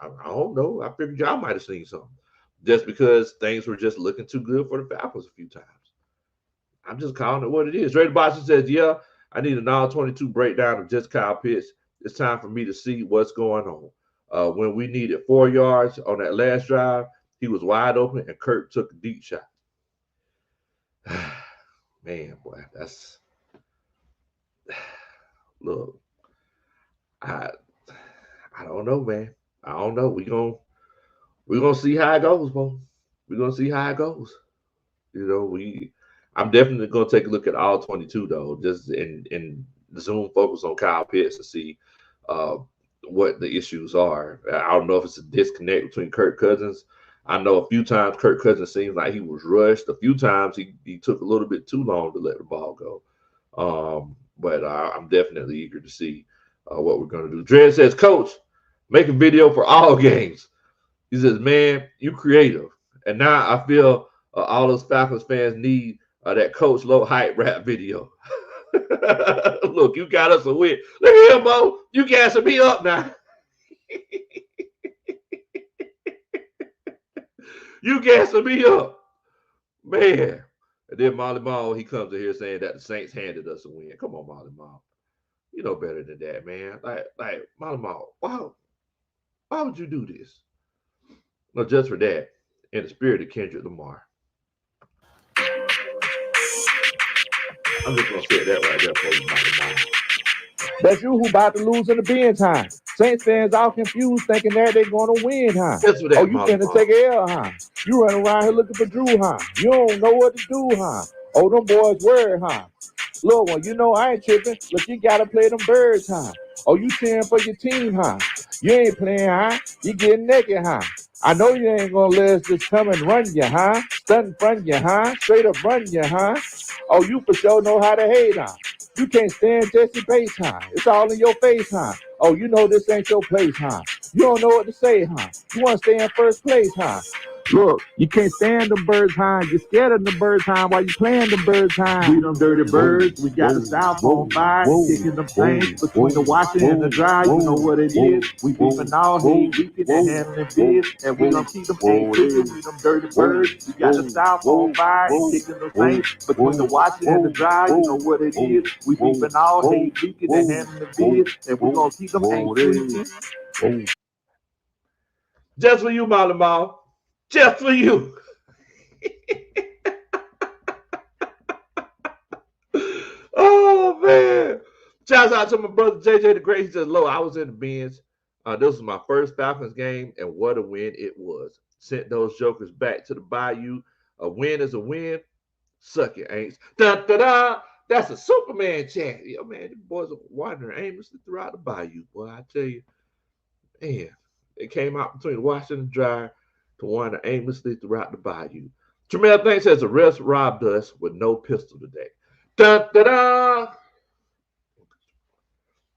[SPEAKER 1] I don't know. I figured y'all might have seen something. Just because things were just looking too good for the Falcons a few times. I'm just calling it what it is. Ray Boston says, yeah, I need an all-22 breakdown of just Kyle Pitts. It's time for me to see what's going on. When we needed 4 yards on that last drive, he was wide open and Kirk took a deep shot. Man, boy, look, I don't know, man. I don't know. We're gonna see how it goes, bro. We're gonna see how it goes. You know, I'm definitely gonna take a look at all 22 though, just in zoom focus on Kyle Pitts to see uh, what the issues are. I don't know if it's a disconnect between Kirk Cousins. I know a few times Kirk Cousins seems like he was rushed. A few times he took a little bit too long to let the ball go. But I'm definitely eager to see what we're going to do. Dred says, Coach, make a video for all games. He says, man, you creative. And now I feel all those Falcons fans need that Coach Low hype rap video. Look, you got us a win. Look at him, Bo. You gassing me up now. You gassing me up. Man. And then Molly Mall, he comes in here saying that the Saints handed us a win. Come on, Molly Mall. You know better than that, man. Like Molly Mall, why would you do this? No, just for that, in the spirit of Kendrick Lamar. I'm just gonna say that right there for you, Molly Mall.
[SPEAKER 2] That's you who about to lose in the bin time. Saints fans all confused, thinking that they're going to win, huh? Oh, you finna take a L, huh? You running around here looking for Drew, huh? You don't know what to do, huh? Oh, them boys worried, huh? Little one, you know I ain't tripping. Look, you gotta play them birds, huh? Oh, you cheering for your team, huh? You ain't playing, huh? You getting naked, huh? I know you ain't gonna let us just come and run you, huh? Stunt in front of you, huh? Straight up run you, huh? Oh, you for sure know how to hate, huh? You can't stand Jesse Bates, huh? It's all in your face, huh? Oh, you know this ain't your place, huh? You don't know what to say, huh? You want to stay in first place, huh? Look, you can't stand them birds, huh? You're scared of the birds, huh? While you playing the birds, huh? We them dirty birds. We got the South on fire, kicking them things between the washer and the dry. You know what it is. We beefing all hate, beefing and handling biz, and we gonna keep them ain't kicking. We them dirty birds. We got the South on fire, kicking them things between the washer and the dry. You know what it is. We beefing all hate, beefing and handling biz, and we gonna keep them ain't kicking.
[SPEAKER 1] Just for you, Molly Mall. Just for you. Oh, man. Shouts out to my brother JJ the Great. He says, Lo, I was in the bins. This was my first Falcons game, and what a win it was. Sent those jokers back to the bayou. A win is a win. Suck it, Aints. Da-da-da. That's a Superman chant. Yo, man, the boys are wandering aimlessly throughout the bayou. Boy, I tell you, man, they came out between the washer and the dryer to wander aimlessly throughout the bayou. Jamel Thanks says, arrest robbed us with no pistol today. Da-da-da.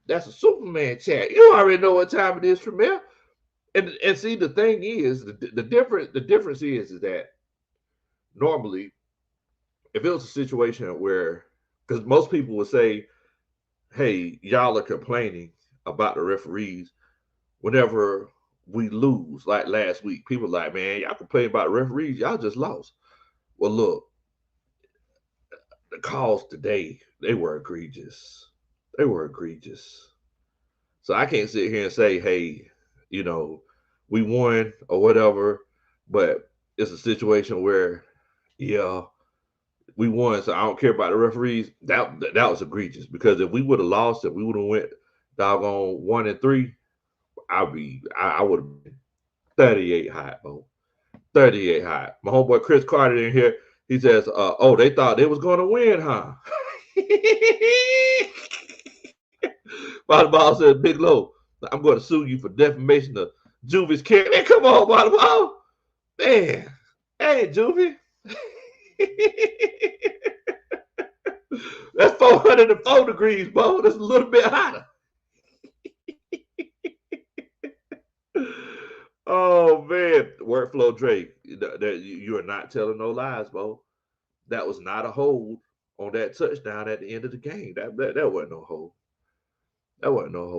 [SPEAKER 1] That's a Superman chat. You already know what time it is, Tremel. And see, the thing is, the difference is that normally, if it was a situation where, because most people would say, hey, y'all are complaining about the referees whenever we lose, like last week. People are like, man, y'all complain about the referees, y'all just lost. Well, look, the calls today, they were egregious. They were egregious. So I can't sit here and say, hey, you know, we won or whatever, but it's a situation where, yeah, we won, so I don't care about the referees. That was egregious, because if we would have lost, if we would have went doggone 1-3, I would have been 38 hot, bro. 38 hot. My homeboy Chris Carter in here, he says, oh, they thought they was going to win, huh? Bottom Ball says, Big Low, I'm going to sue you for defamation of Juvie's character. Man, come on, Bottom Ball. Man, hey, Juvie. That's 404 degrees, bro. That's a little bit hotter. Oh, man. Workflow Drake, you are not telling no lies, bro. That was not a hold on that touchdown at the end of the game. That wasn't no hold. That wasn't no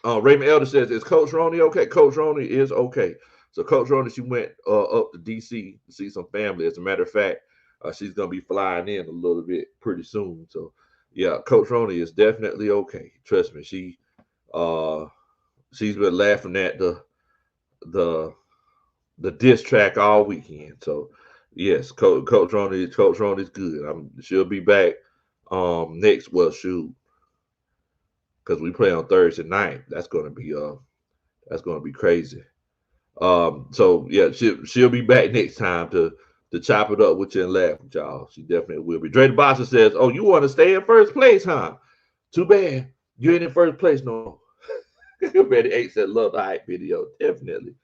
[SPEAKER 1] hold. Raymond Elder says, is Coach Roney okay? Coach Roney is okay. So Coach Roney, she went up to D.C. to see some family. As a matter of fact, she's going to be flying in a little bit pretty soon. So, yeah, Coach Roney is definitely okay. Trust me, she's been laughing at the diss track all weekend. So, yes, Coach Roney's good. She'll be back next. Well, shoot. because we play on Thursday night. That's gonna be crazy. So yeah, she'll be back next time to chop it up with you and laugh with y'all. She definitely will be. Dre the Boxer says, "Oh, you want to stay in first place, huh? Too bad you ain't in first place no more." Betty Eight said, "Love the hype video, definitely,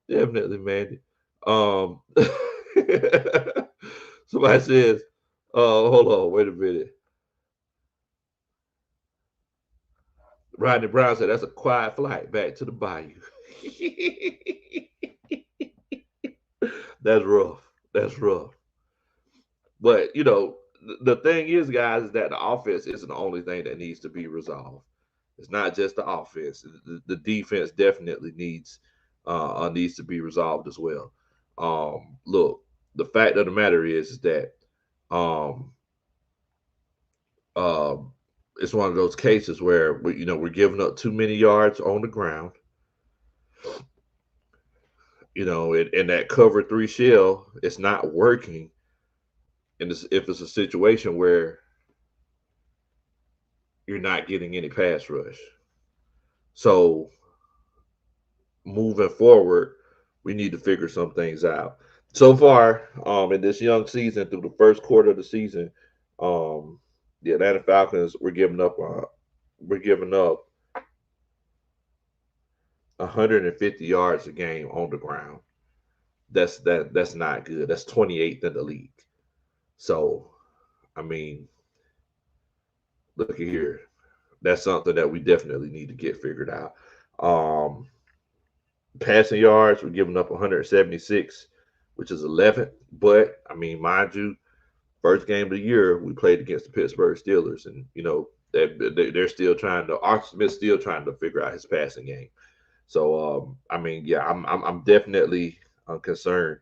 [SPEAKER 1] definitely, man." Um, somebody says, hold on, wait a minute." Rodney Brown said, "That's a quiet flight back to the bayou." That's rough. That's rough. But the thing is, guys, is that the offense isn't the only thing that needs to be resolved. It's not just the offense. The defense definitely needs to be resolved as well. Look, the fact of the matter is that um, uh, it's one of those cases where we're giving up too many yards on the ground. In that cover three shell, it's not working. And if it's a situation where you're not getting any pass rush. So moving forward, we need to figure some things out. So far, in this young season, through the first quarter of the season, the Atlanta Falcons we're giving up 150 yards a game on the ground. That's not good. That's 28th in the league. So, I mean, look at here. That's something that we definitely need to get figured out. Um, Passing yards, we're giving up 176, which is 11th. But I mean, mind you, first game of the year we played against the Pittsburgh Steelers, and they're still trying to. Arthur Smith's still trying to figure out his passing game. So I mean, yeah, I'm definitely concerned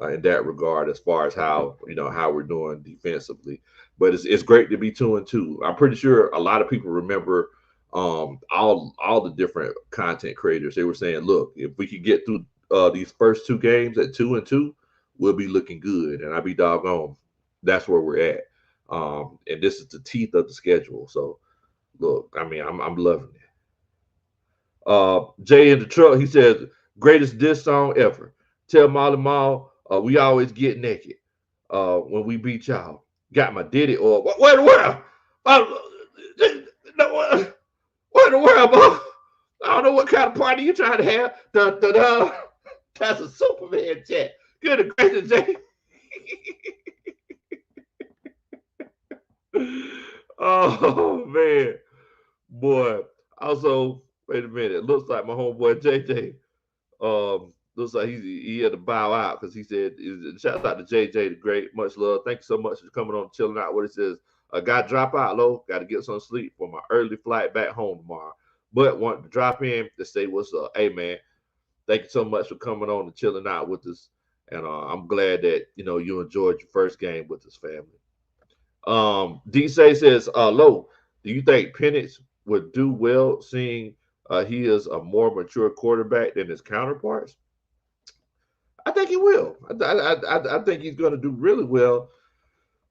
[SPEAKER 1] in that regard as far as how we're doing defensively. But it's great to be 2-2. I'm pretty sure a lot of people remember all the different content creators. They were saying, look, if we could get through these first two games at 2-2, we'll be looking good. And I be doggone, that's where we're at. And this is the teeth of the schedule. So look, I mean, I'm loving it. Jay in the truck, he says, greatest diss song ever. Tell Molly Mall, we always get naked when we beat y'all. Got my Diddy or what in the world? What in the world, bro? I don't know what kind of party you trying to have. Dun, dun, dun. That's a Superman chat. Good gracious, Jay. Oh man, boy. Also, wait a minute. Looks like my homeboy JJ. Looks like he had to bow out because he said, "Shout out to JJ the Great. Much love. Thank you so much for coming on, chilling out." What it says, "Got to drop out, low. Got to get some sleep for my early flight back home tomorrow. But want to drop in to say what's up. Hey man, thank you so much for coming on and chilling out with us. And I'm glad that you enjoyed your first game with us, family." D says, "Low, do you think Penix would do well, seeing he is a more mature quarterback than his counterparts?" I think he will. I think he's going to do really well.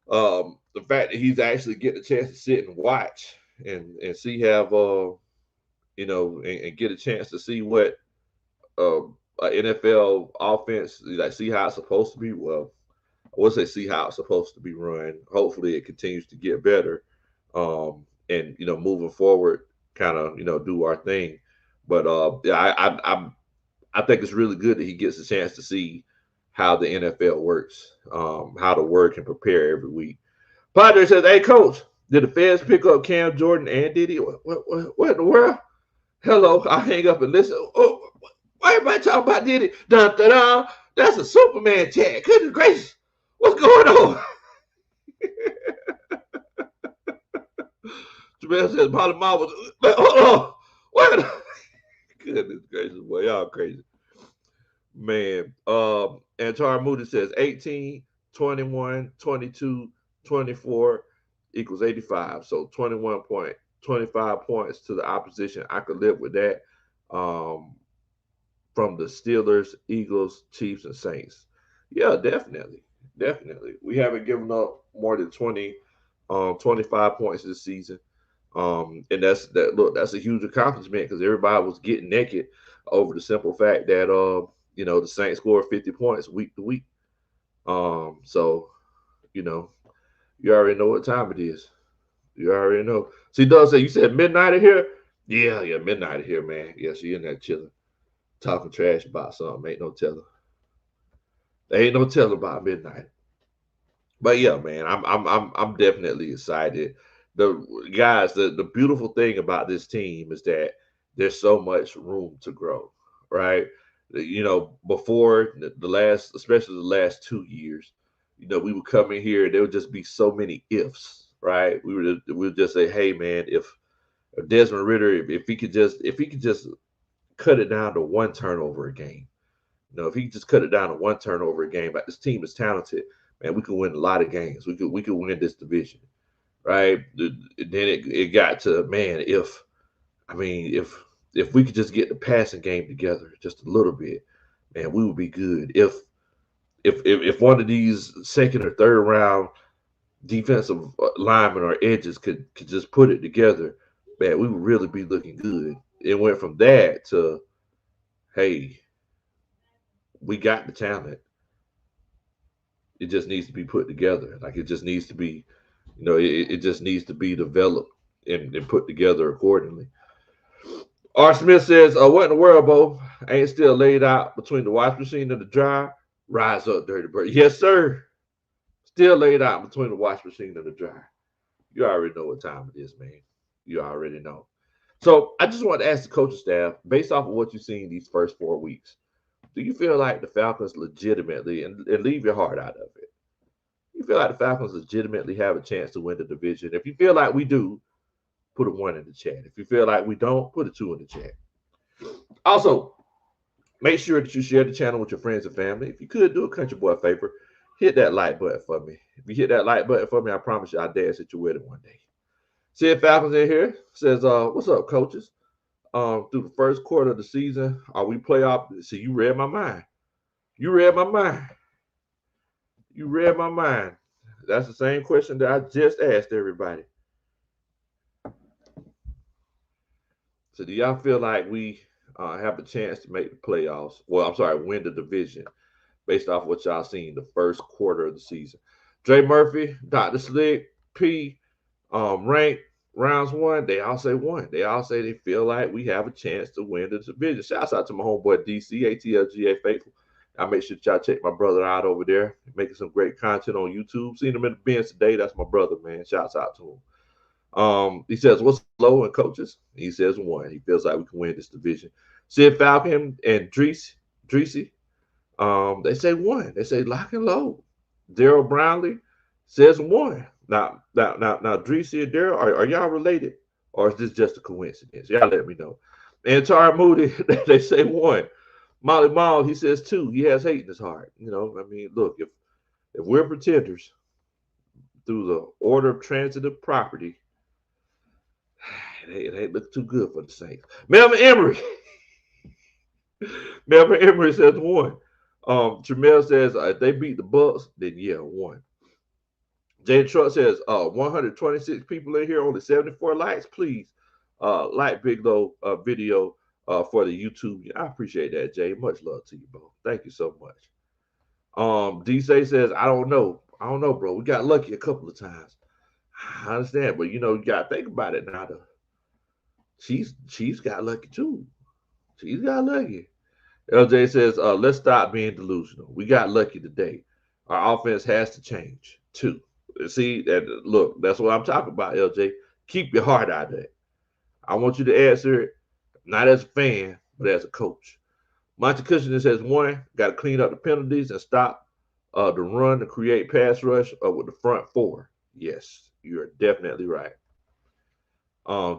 [SPEAKER 1] The fact that he's actually getting a chance to sit and watch and see have and get a chance to see what an NFL offense, like, see how it's supposed to be. Well, I would say see how it's supposed to be run. Hopefully, it continues to get better, and moving forward, kind of do our thing. But yeah, I think it's really good that he gets a chance to see how the NFL works, how to work and prepare every week. Padre says, "Hey, coach, did the feds pick up Cam Jordan and Diddy? What in the world? Hello, I hang up and listen. Oh, why everybody talking about Diddy? Dun, dun, dun. That's a Superman chat. Goodness gracious, what's going on?" Jamel says, "Molly Ma was, hold on, what?" Goodness gracious, boy, y'all crazy. Man, Antar Moody says 18, 21, 22, 24 equals 85. So 21.25 points to the opposition. I could live with that. From the Steelers, Eagles, Chiefs, and Saints. Yeah, definitely. Definitely. We haven't given up more than 25 points this season. And that's a huge accomplishment because everybody was getting naked over the simple fact that the Saints scored 50 points week to week. So you know, you already know what time it is. You already know. See, Doug said you said midnight in here. Yeah, midnight in here, man. Yeah, she in there chilling, talking trash about something. Ain't no telling. There ain't no telling about midnight. But yeah, man, I'm definitely excited. The guys, the beautiful thing about this team is that there's so much room to grow, right? Before the last, especially the last 2 years, we would come in here and there would just be so many ifs, right? We would just say, hey man, if Desmond Ritter, if he could just cut it down to one turnover a game, if he could just cut it down to one turnover a game, like this team is talented, man, we could win a lot of games. We could win this division, right? Then it got to, man, if we could just get the passing game together just a little bit, man, we would be good. If one of these second or third round defensive linemen or edges could just put it together, man, we would really be looking good. It went from that to, hey, we got the talent. It just needs to be put together. Like it just needs to be, it just needs to be developed and put together accordingly. R. Smith says, what in the world, Bo? Ain't still laid out between the wash machine and the dryer? Rise up, dirty bird. Yes, sir. Still laid out between the wash machine and the dryer. You already know what time it is, man. You already know. So I just want to ask the coaching staff, based off of what you've seen these first 4 weeks, do you feel like the Falcons legitimately, and leave your heart out of it, you feel like the Falcons legitimately have a chance to win the division? If you feel like we do, put a 1 in the chat. If you feel like we don't, put a 2 in the chat. Also, make sure that you share the channel with your friends and family. If you could do a country boy a favor, hit that like button for me. If you hit that like button for me, I promise you I'll dance at your wedding one day. See if Falcons in here says, what's up, coaches? Through the first quarter of the season, are we playoff? See, you read my mind. You read my mind. You read my mind. That's the same question that I just asked everybody. So do y'all feel like we have a chance to make the playoffs? Well, I'm sorry, win the division based off what y'all seen the first quarter of the season. Dre Murphy, Dr. Slick, P, Rank, rounds 1, they all say 1. They all say they feel like we have a chance to win the division. Shouts out to my homeboy DC, ATLGA Faithful. I make sure that y'all check my brother out over there, making some great content on YouTube. Seen him in the Benz today. That's my brother, man. Shouts out to him. He says, what's low in coaches? He says 1. He feels like we can win this division. Sid Falcon and Dreesy, they say 1. They say lock and load. Daryl Brownlee says 1. Now, Dreesy and Daryl, are y'all related? Or is this just a coincidence? Y'all let me know. And Tara Moody, they say 1. Molly Mall, he says 2. He has hate in his heart. Look, if we're pretenders through the order of transitive property, it ain't look too good for the Saints. Melvin Emery. Melvin Emery says 1. Jamel says if they beat the Bucks, then yeah, 1. Jay Truck says 126 people in here, only 74 likes. Please like Big Low video for the YouTube. I appreciate that, Jay. Much love to you, bro. Thank you so much. D-Say says, I don't know, bro. We got lucky a couple of times. I understand, but you got to think about it now. Chiefs got lucky too. Chiefs got lucky. LJ says, let's stop being delusional. We got lucky today. Our offense has to change too. See, look, that's what I'm talking about, LJ. Keep your heart out of it. I want you to answer it, not as a fan, but as a coach. Monty Cushing says 1, got to clean up the penalties and stop the run to create pass rush with the front 4. Yes, you're definitely right.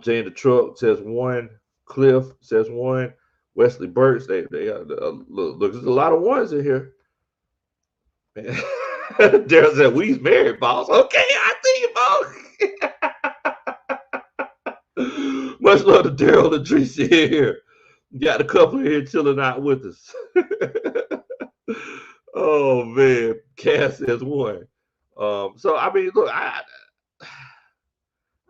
[SPEAKER 1] Jay in the Truck says 1. Cliff says 1. Wesley Burks, they look, there's a lot of 1s in here. Man. Daryl said, we's married, boss. Okay, I see you, boss. Much love to Daryl and Tracy here. Got a couple here chilling out with us. Oh, man. Cass says 1. So, I mean, look,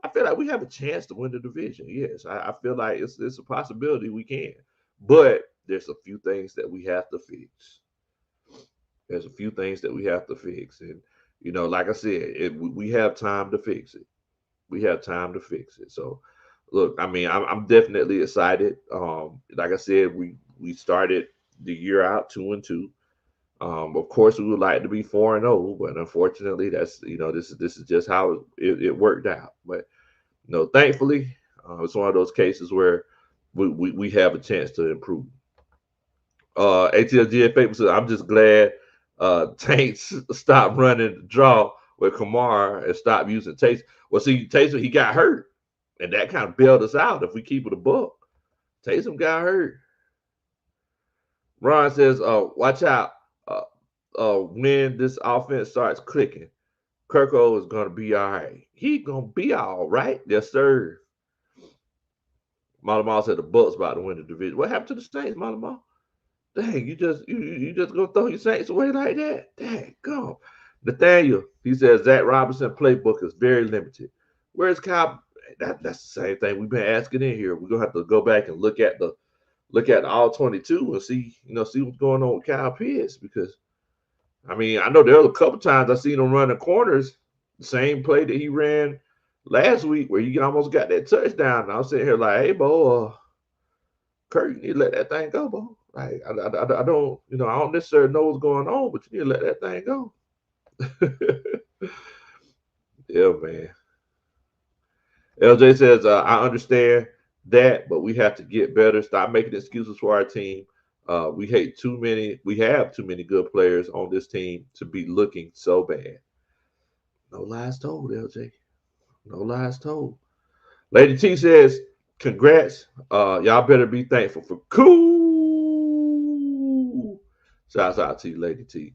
[SPEAKER 1] I feel like we have a chance to win the division. Yes, I feel like it's a possibility we can, but there's a few things that we have to fix. There's a few things that we have to fix, and like I said, we have time to fix it. We have time to fix it. So, look, I mean, I'm definitely excited. Like I said, we started the year out 2-2. Of course, we would like to be 4-0, but unfortunately, that's this is just how it worked out. But thankfully, it's one of those cases where we have a chance to improve. ATLGFA said, I'm just glad Tanks stopped running the draw with Kamara and stopped using Taysom. Well, see, Taysom, he got hurt, and that kind of bailed us out if we keep it a buck. Taysom got hurt. Ron says, watch out when this offense starts clicking. Kirko is going to be all right. He's going to be all right. Yes, sir. Malamar said the Bucks about to win the division. What happened to the Saints, Malamar? Dang, you just gonna throw your Saints away like that? Dang, go. Nathaniel, he says Zach Robinson playbook is very limited. Where's Kyle? That's the same thing we've been asking in here. We're gonna have to go back and look at all 22 and see what's going on with Kyle Pitts, because I mean, I know there was a couple times I seen him run the corners, the same play that he ran last week where he almost got that touchdown. And I was sitting here like, hey, Bo, Kurt, you need to let that thing go, Bo. Like, I don't, I don't necessarily know what's going on, but you need to let that thing go. Yeah, man. LJ says, I understand that, but we have to get better. Stop making excuses for our team. We have too many good players on this team to be looking so bad. No lies told, LJ. No lies told. Lady T says, congrats. Y'all better be thankful for cool. Shouts out to you, Lady T.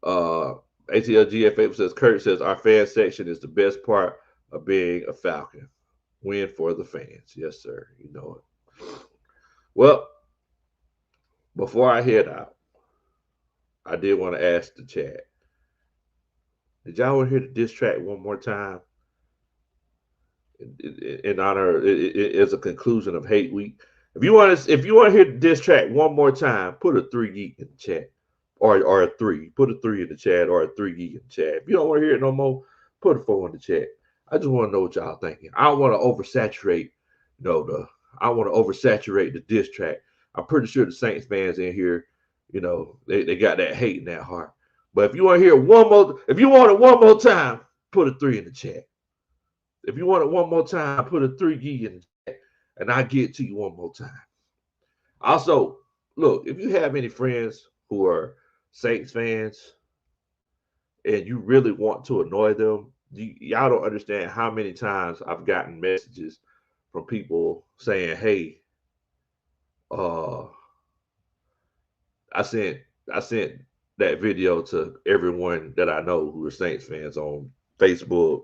[SPEAKER 1] ATLGFA says, Kurt says, our fan section is the best part of being a Falcon. Win for the fans. Yes, sir. You know it. Well, before I head out, I did want to ask the chat. Did y'all want to hear the diss track one more time? In honor, as a conclusion of Hate Week. If you want to hear the diss track one more time, put a 3 geek in the chat, or a 3. Put a 3 in the chat, or a 3 geek in the chat. If you don't want to hear it no more, put a 4 in the chat. I just want to know what y'all thinking. I don't want to oversaturate, I want to oversaturate the diss track. I'm pretty sure the Saints fans in here, they got that hate in that heart. But if you want to hear if you want it one more time, put a 3 in the chat. If you want it one more time, put a 3 gig in the chat, and I'll get to you one more time. Also, look, if you have any friends who are Saints fans and you really want to annoy them, y'all don't understand how many times I've gotten messages from people saying, hey, I sent that video to everyone that I know who are Saints fans on Facebook,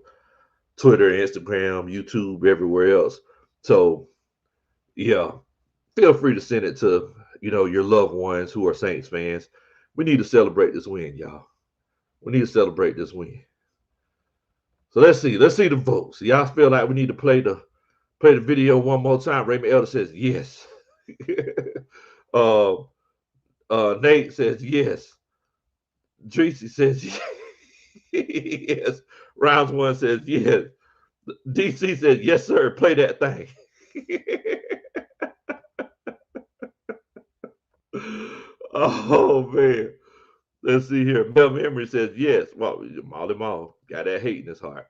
[SPEAKER 1] Twitter, Instagram, YouTube, everywhere else. So, yeah, feel free to send it to, your loved ones who are Saints fans. We need to celebrate this win, y'all. We need to celebrate this win. So let's see the votes. Y'all feel like we need to play the video one more time? Raymond Elder says yes. Nate says yes. Tracy says yes. Rounds 1 says yes. DC says yes, sir. Play that thing. Oh man. Let's see here. Mel Memory says yes. Well, Molly Mall got that hate in his heart.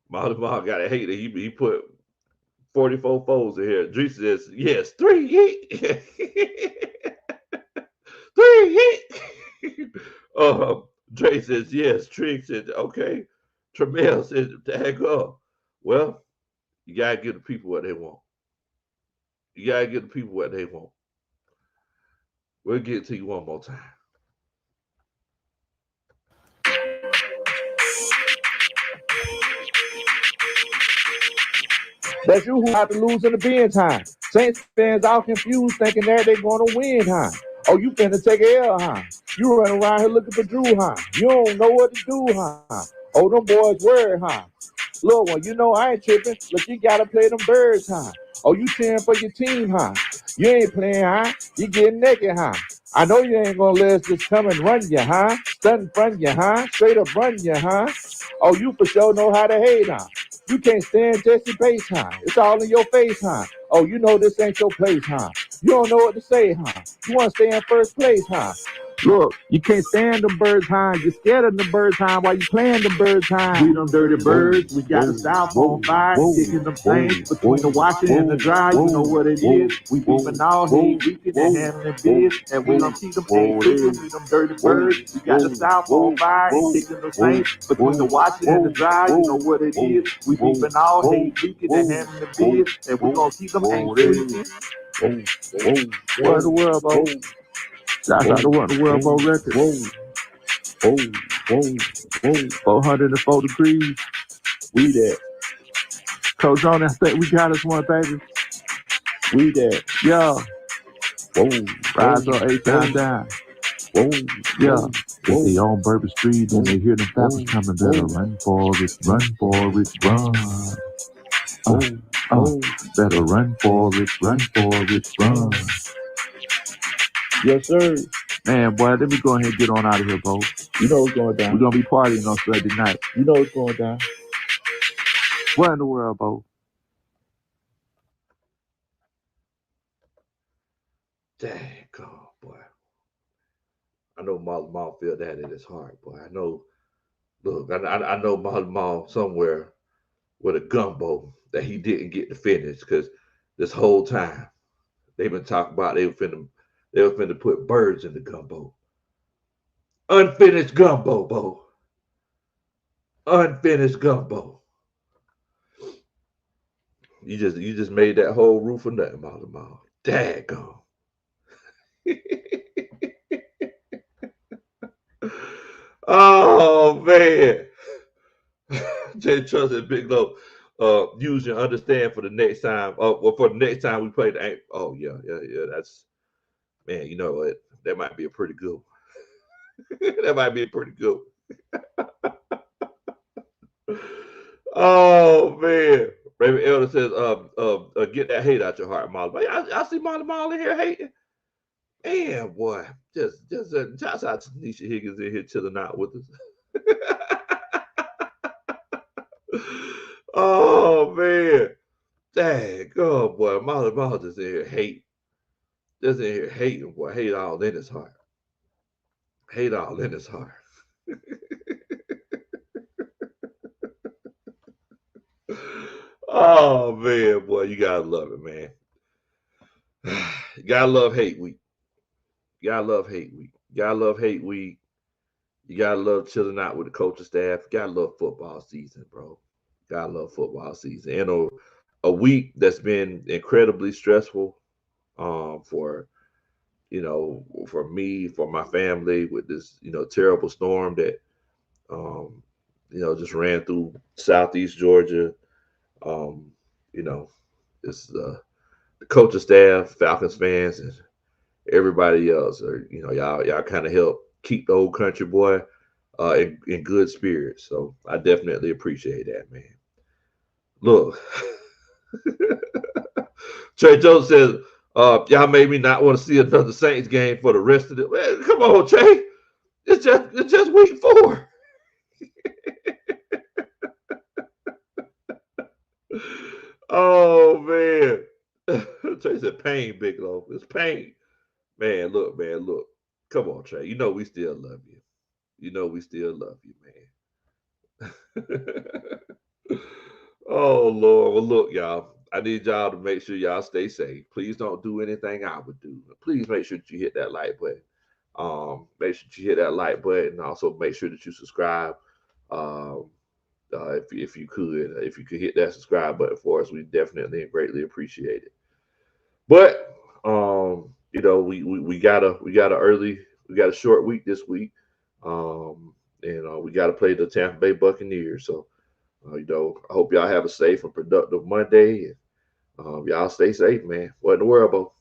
[SPEAKER 1] Molly Mall got that hate. He put 44 foes in here. Drees says yes. 3 hit. 3 hit. Dre says yes. Trig says okay. Tremel says tag up. Well, you gotta give the people what they want. You gotta give the people what they want. We'll get it to you one more time.
[SPEAKER 2] That's you who have to lose in the bin time. Saints fans all confused thinking that they're going to win, huh? Oh, you finna take a L, huh? You running around here looking for Drew, huh? You don't know what to do, huh? Oh, them boys worried, huh? Little one, you know I ain't tripping. Look, you gotta play them birds, huh? Oh, you cheering for your team, huh? You ain't playing, huh? You getting naked, huh? I know you ain't gonna let us just come and run you, huh? Stun front you, huh? Straight up run you, huh? Oh, you for sure know how to hate, huh? You can't stand Jesse Bates, huh? It's all in your face, huh? Oh, you know this ain't your place, huh? You don't know what to say, huh? You wanna stay in first place, huh? Look, you can't stand them birds, huh? You're scared of the birds, huh? While you playing them birds, huh? We them dirty birds. We got the South on fire, kicking them flames between the washing and the dry. You know what it is. We beeping all hate, weekend and handling biz, and we don't keep them ain't cooking. We them dirty birds. We got the South on fire, kicking the flames between the washing and the dry. You know what it is. We beeping all hate, weekend and handling biz, and we gonna keep them ain't cooking. What in the world, bro? Shout out to What in the World, Bo Records. 404 degrees. We there. Coach on that state, we got us one, baby. We there. Yeah. Rise up, 8 times down. Yeah. If they on Bourbon Street and they hear them Falcons coming, better run for it, run for it, run. Better run for it, run for it, run. Yes, sir. Man, boy, let me go ahead and get on out of here, bro. You know what's going down. We're going to be partying on Sunday night. You know what's going down. What in the world, bro?
[SPEAKER 1] Dang, God, boy. I know Marlon Mall feel that in his heart, boy. I know, look, I know Marlon Mall somewhere with a gumbo that he didn't get to finish because this whole time they've been talking about they were finna put birds in the gumbo. Unfinished gumbo, Bo. Unfinished gumbo. You just made that whole roof for nothing, Marlon Mall. Daggone. Oh man. Jay Trust and Big Low. Use and understand for the next time. Well, for the next time we play the oh yeah. That's man, you know what? That might be a pretty good one. That might be a pretty good one. Oh man. Raymond Elder says, get that hate out your heart, Molly. I see Molly in here hating. Man, boy, just shouts out to Nisha Higgins in here chilling out with us. Oh man, dang, oh boy, Molly just in here just in here hating, boy, hate all in his heart, hate all in his heart. Oh man, boy, you gotta love it, man. You gotta love hate week. You gotta love hate week. You gotta love hate week. You gotta love chilling out with the coaching staff. You gotta love football season, bro. Gotta love football season. And a week that's been incredibly stressful for for me, for my family, with this terrible storm that just ran through southeast Georgia. Um, you know, it's the coaching staff, Falcons fans, and everybody else are y'all kind of help keep the old country boy in good spirits. So I definitely appreciate that, man. Look, Trey Jones says, y'all made me not want to see another Saints game for the rest of the. Man, come on, Trey. It's just week 4. Oh man. Trey said pain, Bigelow. It's pain. Man, look. Come on, Trey. You know we still love you. You know we still love you, man. Oh Lord. Well, look, y'all. I need y'all to make sure y'all stay safe. Please don't do anything I would do. Please make sure that you hit that like button. Make sure that you hit that like button. And also make sure that you subscribe. Um, if you could hit that subscribe button for us, we definitely and greatly appreciate it. But we got a short week this week. And we got to play the Tampa Bay Buccaneers. So I hope y'all have a safe and productive Monday. And y'all stay safe, man. What in the world, Bo?